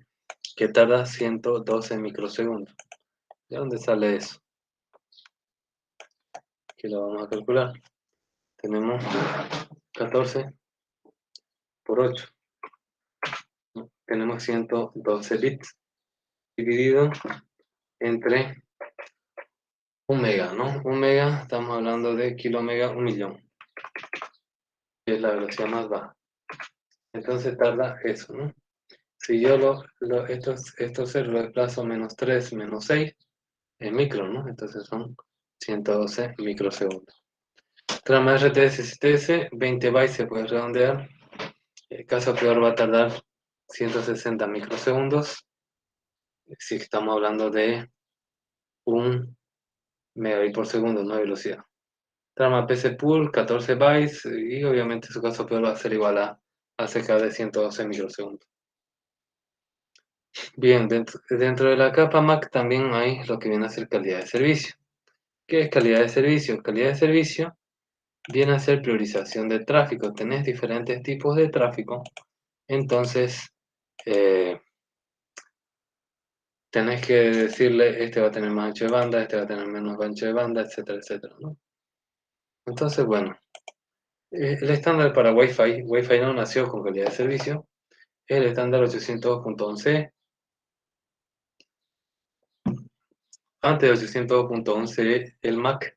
que tarda 112 microsegundos. ¿De dónde sale eso? Aquí lo vamos a calcular. Tenemos 14 por 8. ¿No? Tenemos 112 bits dividido entre 1 mega, ¿no? 1 mega, estamos hablando de kilomega, 1 millón. Que es la velocidad más baja. Entonces tarda eso, ¿no? Si yo estos ceros lo desplazo menos 3, menos 6, en micro, ¿no? Entonces son 112 microsegundos. Trama RTS-STS, 20 bytes se puede redondear. El caso peor va a tardar 160 microsegundos. Si estamos hablando de 1 megabit por segundo, no velocidad. Trama PC Pool, 14 bytes, y obviamente su caso peor va a ser igual a cerca de 112 microsegundos. Bien, dentro de la capa Mac también hay lo que viene a ser calidad de servicio. ¿Qué es calidad de servicio? Calidad de servicio viene a ser priorización de tráfico. Tenés diferentes tipos de tráfico, entonces tenés que decirle, este va a tener más ancho de banda, este va a tener menos ancho de banda, etcétera, etcétera, ¿no? Entonces, bueno, el estándar para Wi-Fi no nació con calidad de servicio, es el estándar 802.11. Antes de 802.11, el MAC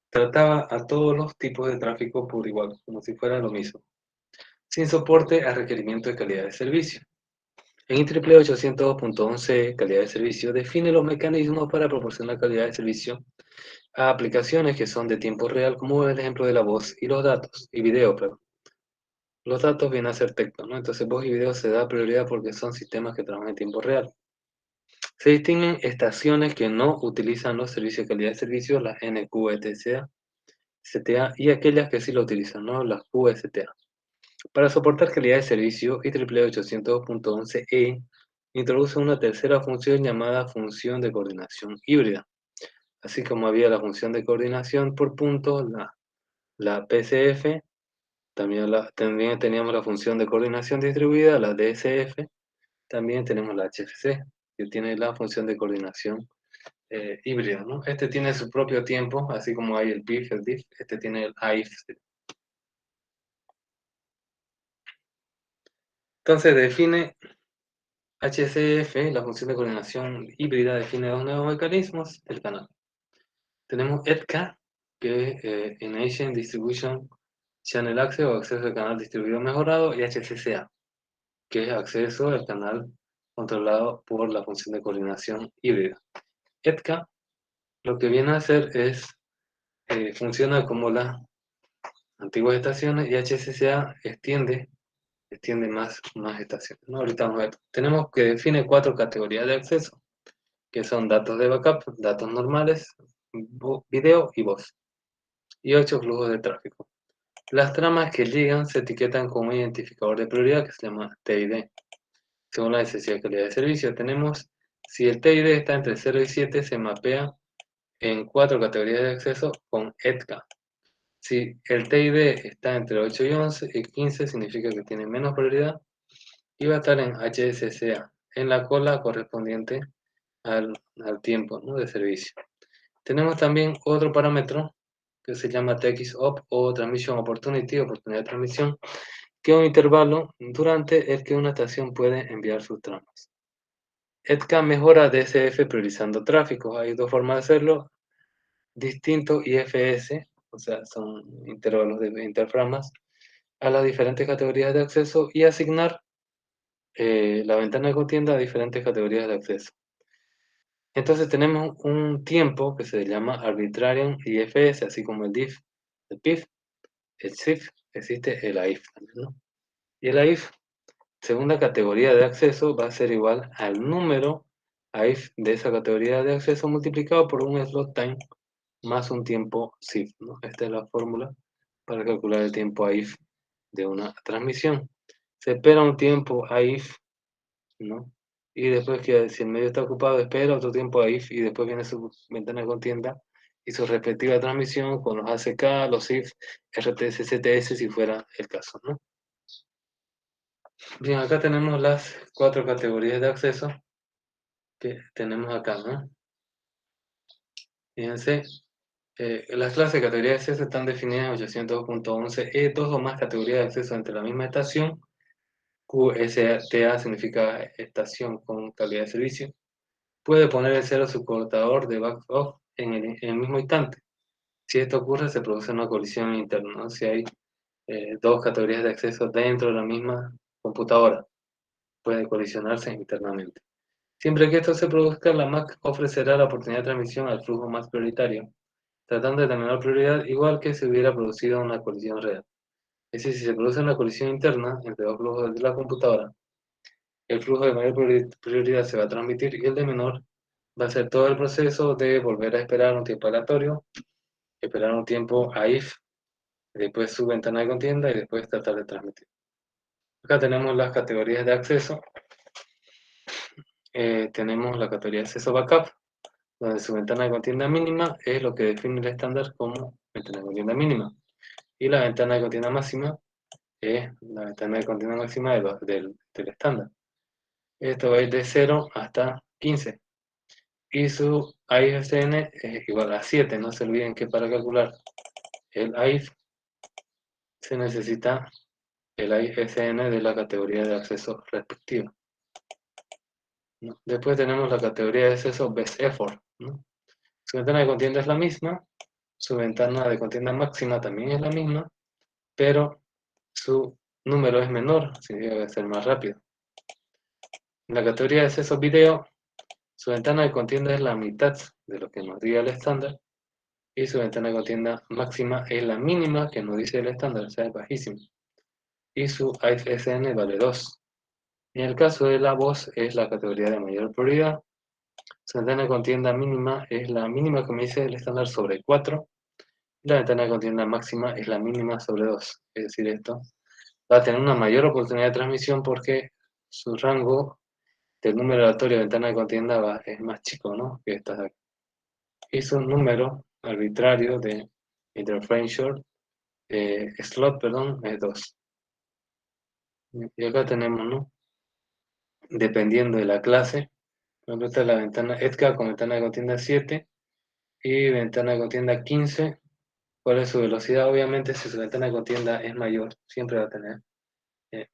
trataba a todos los tipos de tráfico por igual, como si fuera lo mismo, sin soporte a requerimiento de calidad de servicio. En IEEE 802.11, calidad de servicio, define los mecanismos para proporcionar calidad de servicio a aplicaciones que son de tiempo real, como el ejemplo de la voz y los datos, y video, perdón. Los datos vienen a ser texto, ¿no? Entonces voz y video se da prioridad porque son sistemas que trabajan en tiempo real. Se distinguen estaciones que no utilizan los servicios de calidad de servicio, las NQTCA, CTA, y aquellas que sí lo utilizan, ¿no? Las QSTA. Para soportar calidad de servicio, IEEE 802.11e introduce una tercera función llamada función de coordinación híbrida. Así como había la función de coordinación por puntos, la PCF, también teníamos la función de coordinación distribuida, la DSF, también tenemos la HFC, que tiene la función de coordinación híbrida, ¿no? Este tiene su propio tiempo, así como hay el PIF, el DIF, este tiene el AIF. Entonces define HCF, la función de coordinación híbrida, define dos nuevos mecanismos del canal. Tenemos EDCA, que es Enhanced Distribution Channel Access o acceso al canal distribuido mejorado, y HCCA, que es acceso al canal controlado por la función de coordinación híbrida. EDCA lo que viene a hacer es, funciona como las antiguas estaciones, y HCCA extiende más estaciones, ¿no? Ahorita vamos a ver. Tenemos que define 4 categorías de acceso, que son datos de backup, datos normales, video y voz, y 8 flujos de tráfico. Las tramas que llegan se etiquetan con un identificador de prioridad que se llama TID. Según la necesidad de calidad de servicio, tenemos, si el TID está entre 0 y 7, se mapea en 4 categorías de acceso con EDCA. Si el TID está entre 8 y 11 y 15, significa que tiene menos prioridad y va a estar en HSCA, en la cola correspondiente al tiempo, ¿no?, de servicio. Tenemos también otro parámetro que se llama TXOP o Transmission Opportunity, oportunidad de transmisión, que es un intervalo durante el que una estación puede enviar sus tramas. EDCA mejora DSF priorizando tráfico. Hay dos formas de hacerlo: distinto IFS, o sea, son intervalos de interframas, a las diferentes categorías de acceso, y asignar la ventana de contienda a diferentes categorías de acceso. Entonces tenemos un tiempo que se llama Arbitrarian IFS, así como el DIF, el PIF, el SIF, existe el AIF también, ¿no? Y el AIF, segunda categoría de acceso, va a ser igual al número AIF de esa categoría de acceso multiplicado por un slot time más un tiempo SIF, ¿no? Esta es la fórmula para calcular el tiempo AIF de una transmisión. Se espera un tiempo AIF, ¿no? Y después, que si el medio está ocupado, espera otro tiempo AIF y después viene su ventana de contienda y su respectiva transmisión con los ACK, los SIF, RTS, CTS, si fuera el caso, ¿no? Bien, acá tenemos las 4 categorías de acceso que tenemos acá, ¿no? Fíjense, las clases de categoría de acceso están definidas en 802.11e, 2 o más categorías de acceso entre la misma estación. QSTA significa estación con calidad de servicio. Puede poner el cero su portador de back-off en el mismo instante. Si esto ocurre, se produce una colisión interna, ¿no? Si hay 2 categorías de acceso dentro de la misma computadora, puede colisionarse internamente. Siempre que esto se produzca, la Mac ofrecerá la oportunidad de transmisión al flujo más prioritario, tratando de la menor prioridad, igual que si hubiera producido una colisión real. Es decir, si se produce una colisión interna entre dos flujos de la computadora, el flujo de mayor prioridad se va a transmitir y el de menor va a ser todo el proceso de volver a esperar un tiempo aleatorio, esperar un tiempo a if, después su ventana de contienda y después tratar de transmitir. Acá tenemos las categorías de acceso. Tenemos la categoría de acceso backup, donde su ventana de contienda mínima es lo que define el estándar como ventana de contienda mínima. Y la ventana de contienda máxima es la ventana de contienda máxima del estándar. Esto va a ir de 0 hasta 15. Y su IFSN es igual a 7. No se olviden que para calcular el IF se necesita el IFSN de la categoría de acceso respectiva, ¿no? Después tenemos la categoría de acceso best effort, ¿no? Su ventana de contienda es la misma, su ventana de contienda máxima también es la misma, pero su número es menor, significa que va a ser más rápido. En la categoría de acceso video, su ventana de contienda es la mitad de lo que nos diga el estándar, y su ventana de contienda máxima es la mínima que nos dice el estándar, o sea, es bajísimo. Y su IFSN vale 2. En el caso de la voz, es la categoría de mayor prioridad. Su ventana de contienda mínima es la mínima que me dice el estándar sobre 4. Y la ventana de contienda máxima es la mínima sobre 2. Es decir, esto va a tener una mayor oportunidad de transmisión porque su rango del número aleatorio de ventana de contienda es más chico, ¿no? Que estas de aquí. Y su número arbitrario de interference slot, perdón, es 2. Y acá tenemos, ¿no? Dependiendo de la clase, por ejemplo, esta es la ventana ETCA con ventana de contienda 7 y ventana de contienda 15. ¿Cuál es su velocidad? Obviamente, si su ventana de contienda es mayor, siempre va a tener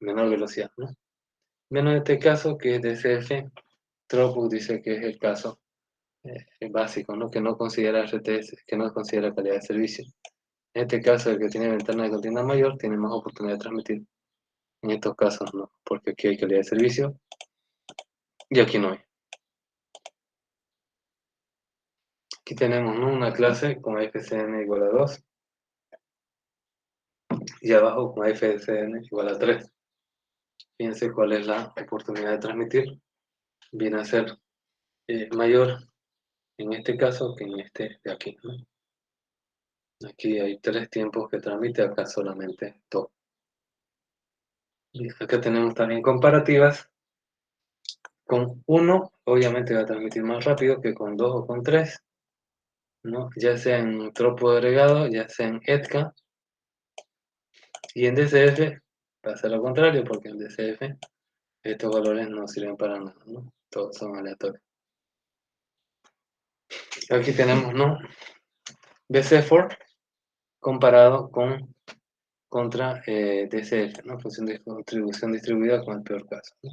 menor velocidad, ¿no? Menos este caso que es DCF, Throughput dice que es el caso básico, ¿no? Que no considera RTS, que no considera calidad de servicio. En este caso, el que tiene ventana de contienda mayor tiene más oportunidad de transmitir. En estos casos, no, porque aquí hay calidad de servicio y aquí no hay. Aquí tenemos, ¿no?, una clase con FCN igual a 2 y abajo con FCN igual a 3. Fíjense cuál es la oportunidad de transmitir. Viene a ser mayor en este caso que en este de aquí, ¿no? Aquí hay 3 tiempos que transmite, acá solamente 2. Y acá tenemos también comparativas. Con 1, obviamente va a transmitir más rápido que con 2 o con 3, ¿no? Ya sea en tropo agregado, ya sea en ETCA. Y en DCF va a ser lo contrario, porque en DCF estos valores no sirven para nada, ¿no? Todos son aleatorios. Aquí tenemos, ¿no?, BC4 comparado contra DCF, ¿no?, función de contribución distribuida con el peor caso, ¿no?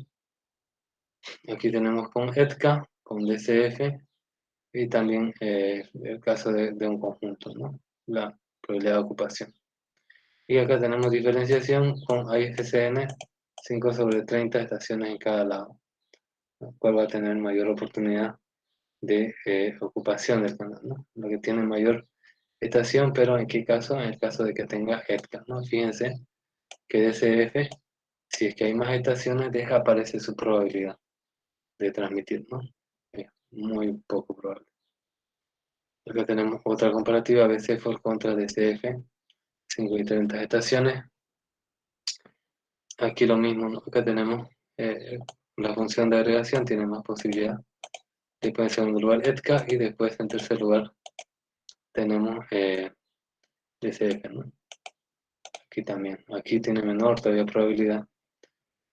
Aquí tenemos con ETCA, con DCF y también el caso de un conjunto, ¿no?, la probabilidad de ocupación. Y acá tenemos diferenciación con IFSN, 5 sobre 30 estaciones en cada lado, ¿no?, cuál va a tener mayor oportunidad de ocupación del canal, ¿no? Lo que tiene mayor estación, pero ¿en qué caso? En el caso de que tenga ETCA, ¿no? Fíjense que DCF, si es que hay más estaciones, desaparece su probabilidad de transmitir, ¿no? Es muy poco probable. Acá tenemos otra comparativa, BC4 contra DCF, 5 y 30 estaciones. Aquí lo mismo, ¿no? Acá tenemos la función de agregación, tiene más posibilidad. Después en segundo lugar ETCA y después en tercer lugar tenemos DCF, ¿no? Aquí también, aquí tiene menor todavía probabilidad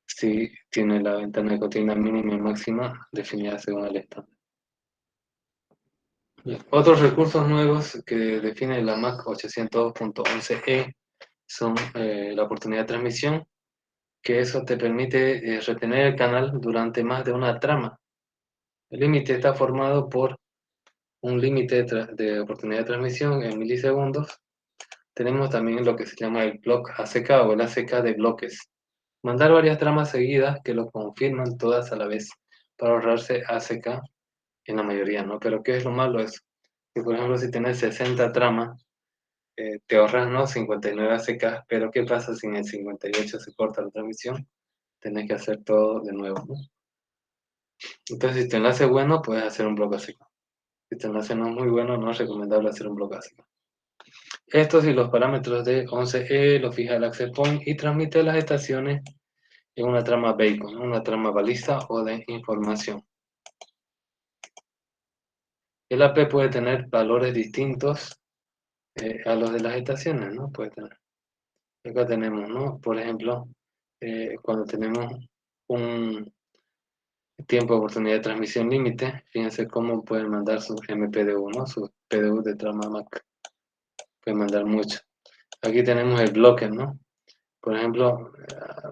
si tiene la ventana de contienda mínima y máxima definida según el estándar. Otros recursos nuevos que define la MAC 802.11e son la oportunidad de transmisión, que eso te permite retener el canal durante más de una trama. El límite está formado por un límite de oportunidad de transmisión en milisegundos. Tenemos también lo que se llama el block ACK o el ACK de bloques. Mandar varias tramas seguidas que lo confirman todas a la vez para ahorrarse ACK en la mayoría, ¿no? Pero ¿qué es lo malo? Es Y por ejemplo, si tienes 60 tramas, te ahorras, ¿no? 59 ACK, pero ¿qué pasa si en el 58 se corta la transmisión? Tenés que hacer todo de nuevo, ¿no? Entonces, si tu enlace es bueno, puedes hacer un bloque ACK. Si tu enlace no es muy bueno, no es recomendable hacer un bloque ACK. Estos y los parámetros de 11E los fija el access point y transmite a las estaciones en una trama bacon, ¿no? Una trama baliza o de información. El AP puede tener valores distintos a los de las estaciones, ¿no? Puede tener. Acá tenemos, ¿no? Por ejemplo, cuando tenemos un tiempo de oportunidad de transmisión límite, fíjense cómo pueden mandar su MPDU, ¿no? Su PDU de trama MAC. Pueden mandar mucho. Aquí tenemos el bloque, ¿no? Por ejemplo,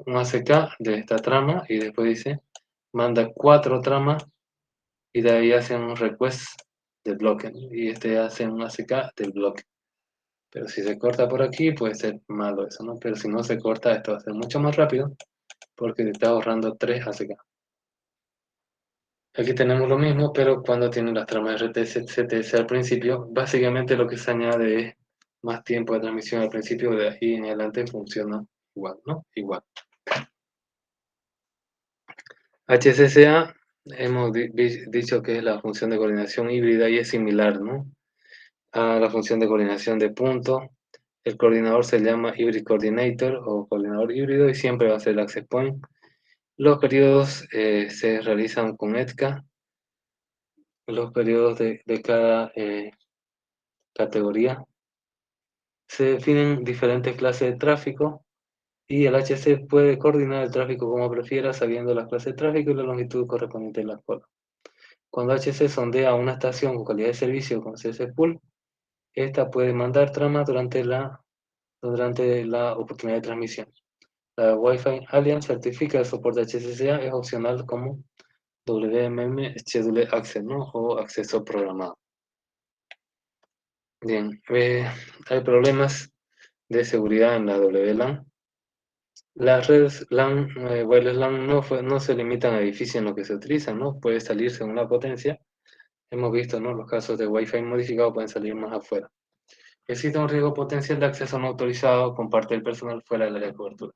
un ACK de esta trama y después dice, manda 4 tramas y de ahí hacen un request del bloque, ¿no? Y este hace un ACK del bloque. Pero si se corta por aquí, puede ser malo eso, ¿no? Pero si no se corta, esto va a ser mucho más rápido porque te está ahorrando 3 ACK. Aquí tenemos lo mismo, pero cuando tienen las tramas RTS, CTS al principio, básicamente lo que se añade es más tiempo de transmisión al principio, de ahí en adelante funciona igual, ¿no? Igual. HCCA, hemos dicho que es la función de coordinación híbrida y es similar, ¿no? A la función de coordinación de punto. El coordinador se llama Hybrid Coordinator o coordinador híbrido y siempre va a ser el access point. Los periodos se realizan con ETCA. Los periodos de cada categoría. Se definen diferentes clases de tráfico y el HC puede coordinar el tráfico como prefiera sabiendo las clases de tráfico y la longitud correspondiente de la cola. Cuando HC sondea una estación con calidad de servicio con CS Pool, esta puede mandar tramas durante la oportunidad de transmisión. La Wi-Fi Alliance certifica el soporte HCCA, es opcional como WMM Schedule Access, ¿no? O acceso programado. Bien, hay problemas de seguridad en la WLAN. Las redes LAN, wireless LAN no se limitan a edificios en los que se utilizan, ¿no? Puede salir según la potencia. Hemos visto, ¿no? Los casos de Wi-Fi modificado pueden salir más afuera. Existe un riesgo potencial de acceso no autorizado con parte del personal fuera del área de cobertura.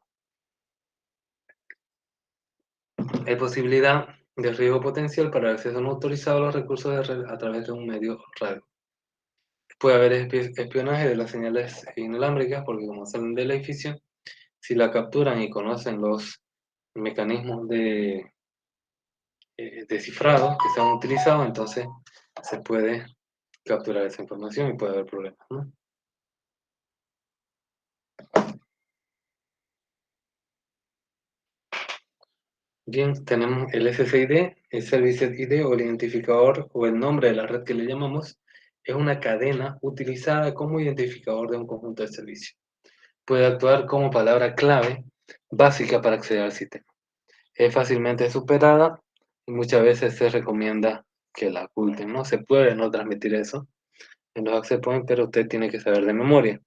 Hay posibilidad de riesgo potencial para el acceso no autorizado a los recursos de red a través de un medio radio. Puede haber espionaje de las señales inalámbricas porque como salen del edificio, si la capturan y conocen los mecanismos de descifrado que se han utilizado, entonces se puede capturar esa información y puede haber problemas, ¿no? Bien, tenemos el SSID, el Service ID o el identificador o el nombre de la red que le llamamos, es una cadena utilizada como identificador de un conjunto de servicios. Puede actuar como palabra clave básica para acceder al sistema. Es fácilmente superada y muchas veces se recomienda que la oculten, ¿no? Se puede no transmitir eso en los access points, pero usted tiene que saber de memoria.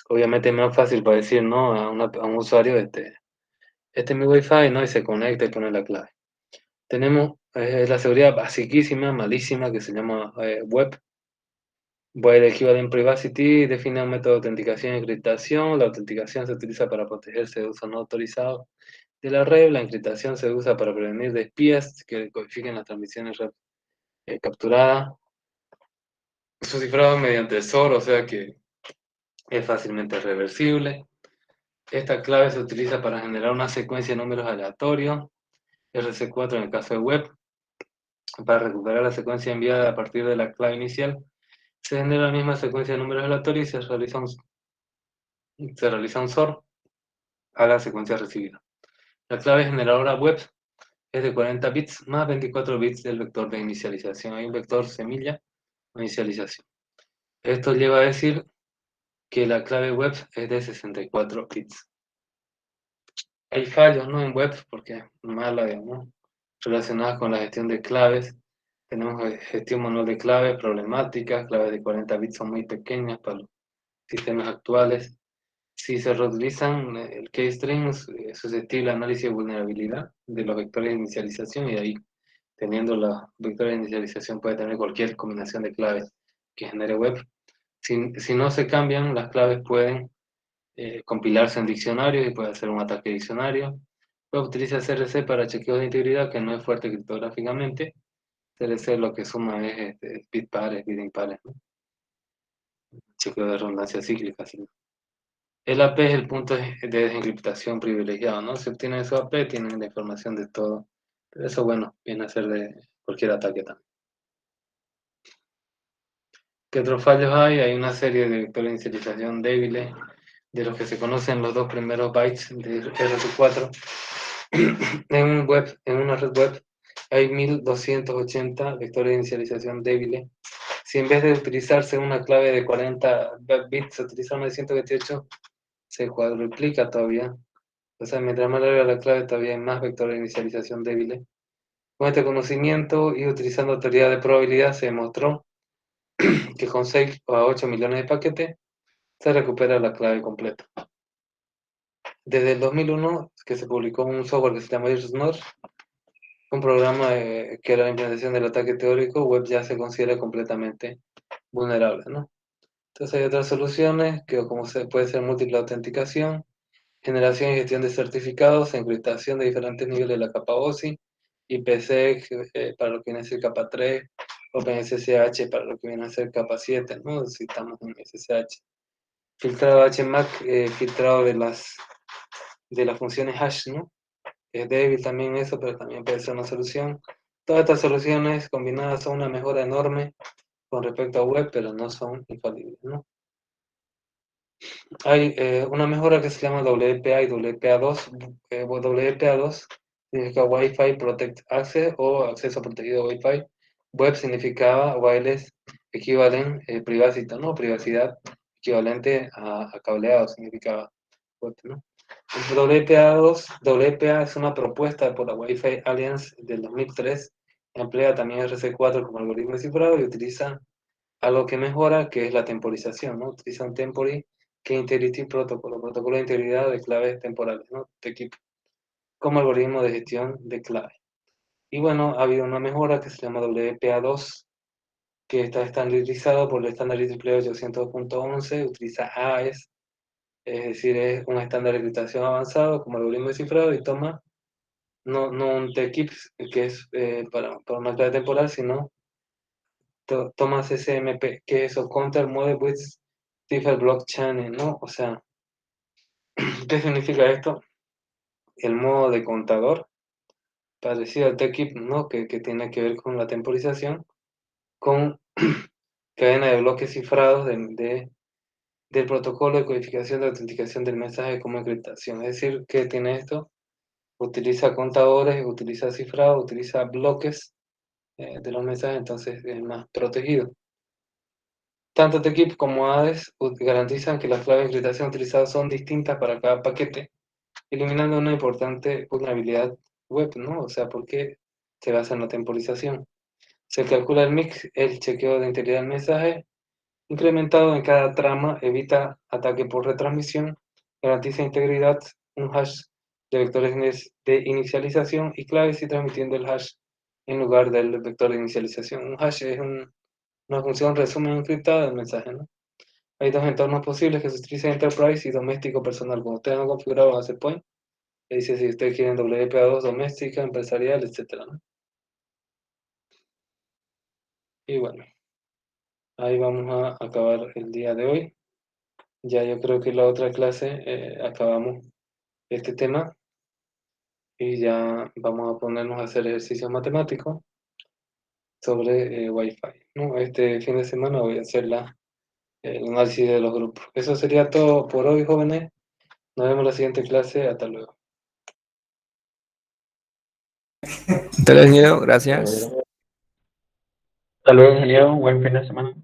Obviamente es más fácil para decir, ¿no? A un usuario, este es mi Wi-Fi, ¿no? Y se conecta y pone la clave. Tenemos la seguridad basiquísima, malísima, que se llama web. Web Equivalent Privacy define un método de autenticación y encriptación. La autenticación se utiliza para protegerse de uso no autorizado de la red. La encriptación se usa para prevenir de espías que codifiquen las transmisiones capturadas. Su cifrado mediante SOR, o sea que es fácilmente reversible. Esta clave se utiliza para generar una secuencia de números aleatorios, RC4 en el caso de web. Para recuperar la secuencia enviada a partir de la clave inicial, se genera la misma secuencia de números aleatorios y se realiza un SOR a la secuencia recibida. La clave generadora web es de 40 bits más 24 bits del vector de inicialización. Hay un vector semilla o inicialización. Esto lleva a decir que la clave web es de 64 bits. Hay fallos, ¿no? En web porque es mala, digamos, relacionadas con la gestión de claves. Tenemos gestión manual de claves, problemáticas, claves de 40 bits son muy pequeñas para los sistemas actuales. Si se reutilizan el keystring es susceptible a análisis de vulnerabilidad de los vectores de inicialización y de ahí, teniendo los vectores de inicialización, puede tener cualquier combinación de claves que genere web. Si no se cambian, las claves pueden compilarse en diccionarios y puede hacer un ataque diccionario. Web utiliza CRC para chequeo de integridad, que no es fuerte criptográficamente. CRC lo que suma es bit pares, bit impares, ¿no? Chequeo de redundancia cíclica. ¿Sí? El AP es el punto de desencriptación privilegiado, ¿no? Si obtienen su AP, tienen la información de todo. Pero eso, bueno, viene a ser de cualquier ataque también. ¿Qué otros fallos hay? Hay una serie de vectores de inicialización débiles, de los que se conocen los dos primeros bytes de RC4. En una red web hay 1280 vectores de inicialización débiles. Si en vez de utilizarse una clave de 40 bits, se utiliza una de 128, se cuadruplica todavía. O sea, mientras más larga la clave, todavía hay más vectores de inicialización débiles. Con este conocimiento y utilizando teoría de probabilidad, se demostró que con 6 a 8 millones de paquetes se recupera la clave completa. Desde el 2001, que se publicó un software que se llama IRSNOR, un programa que era la implementación del ataque teórico, web ya se considera completamente vulnerable, ¿no? Entonces hay otras soluciones, que como puede ser múltiple autenticación, generación y gestión de certificados, encriptación de diferentes niveles de la capa OSI, IPsec para lo que viene a ser capa 3, OpenSSH para lo que viene a ser capa 7, ¿no? Si estamos en SSH. Filtrado HMAC, filtrado de las funciones hash, ¿no? Es débil también eso, pero también puede ser una solución. Todas estas soluciones combinadas son una mejora enorme con respecto a web, pero no son infalibles, ¿no? Hay una mejora que se llama WPA y WPA2. WPA2 significa Wi-Fi Protect Access o acceso protegido Wi-Fi. Web significaba wireless equivalent privacy, ¿no? Privacidad equivalente a cableado significaba web, ¿no? El WPA2, WPA es una propuesta por la Wi-Fi Alliance del 2003. Emplea también RC4 como algoritmo de cifrado y utiliza algo que mejora, que es la temporización, ¿no? Utiliza un Temporary Key Integrity Protocol, protocolo de integridad de claves temporales, ¿no? TKIP, como algoritmo de gestión de clave. Y bueno, ha habido una mejora que se llama WPA2, que está estandarizado por el estándar IEEE 802.11, utiliza AES, es decir, es un estándar de encriptación avanzado como algoritmo de cifrado y toma no un TKIP, que es para una clave temporal, sino toma CCMP, que es eso, Counter Mode with Cipher Block Channel, ¿no? O sea, ¿qué significa esto? El modo de contador, parecido al TKIP, ¿no? Que tiene que ver con la temporización, con cadena de bloques cifrados del protocolo de codificación de autenticación del mensaje como encriptación. Es decir, ¿qué tiene esto? Utiliza contadores, utiliza cifrado, utiliza bloques de los mensajes, entonces es más protegido. Tanto TKIP como ADES garantizan que las claves de encriptación utilizadas son distintas para cada paquete, eliminando una importante vulnerabilidad web, ¿no? O sea, porque se basa en la temporización. Se calcula el mix, el chequeo de integridad del mensaje, incrementado en cada trama, evita ataque por retransmisión, garantiza integridad, un hash de vectores de inicialización y claves y transmitiendo el hash en lugar del vector de inicialización. Un hash es una función resumen encriptada del mensaje, ¿no? Hay dos entornos posibles que se utilizan Enterprise y doméstico personal. Cuando ustedes han configurado hace point, le dice si ustedes quieren WPA2 doméstica, empresarial, etc., ¿no? Y bueno, ahí vamos a acabar el día de hoy. Ya yo creo que la otra clase acabamos este tema y ya vamos a ponernos a hacer ejercicios matemáticos sobre Wi-Fi, ¿no? Este fin de semana voy a hacer el análisis de los grupos. Eso sería todo por hoy, jóvenes. Nos vemos en la siguiente clase. Hasta luego. Entonces, Nido, gracias. Hasta luego, ingeniero. Buen fin de semana.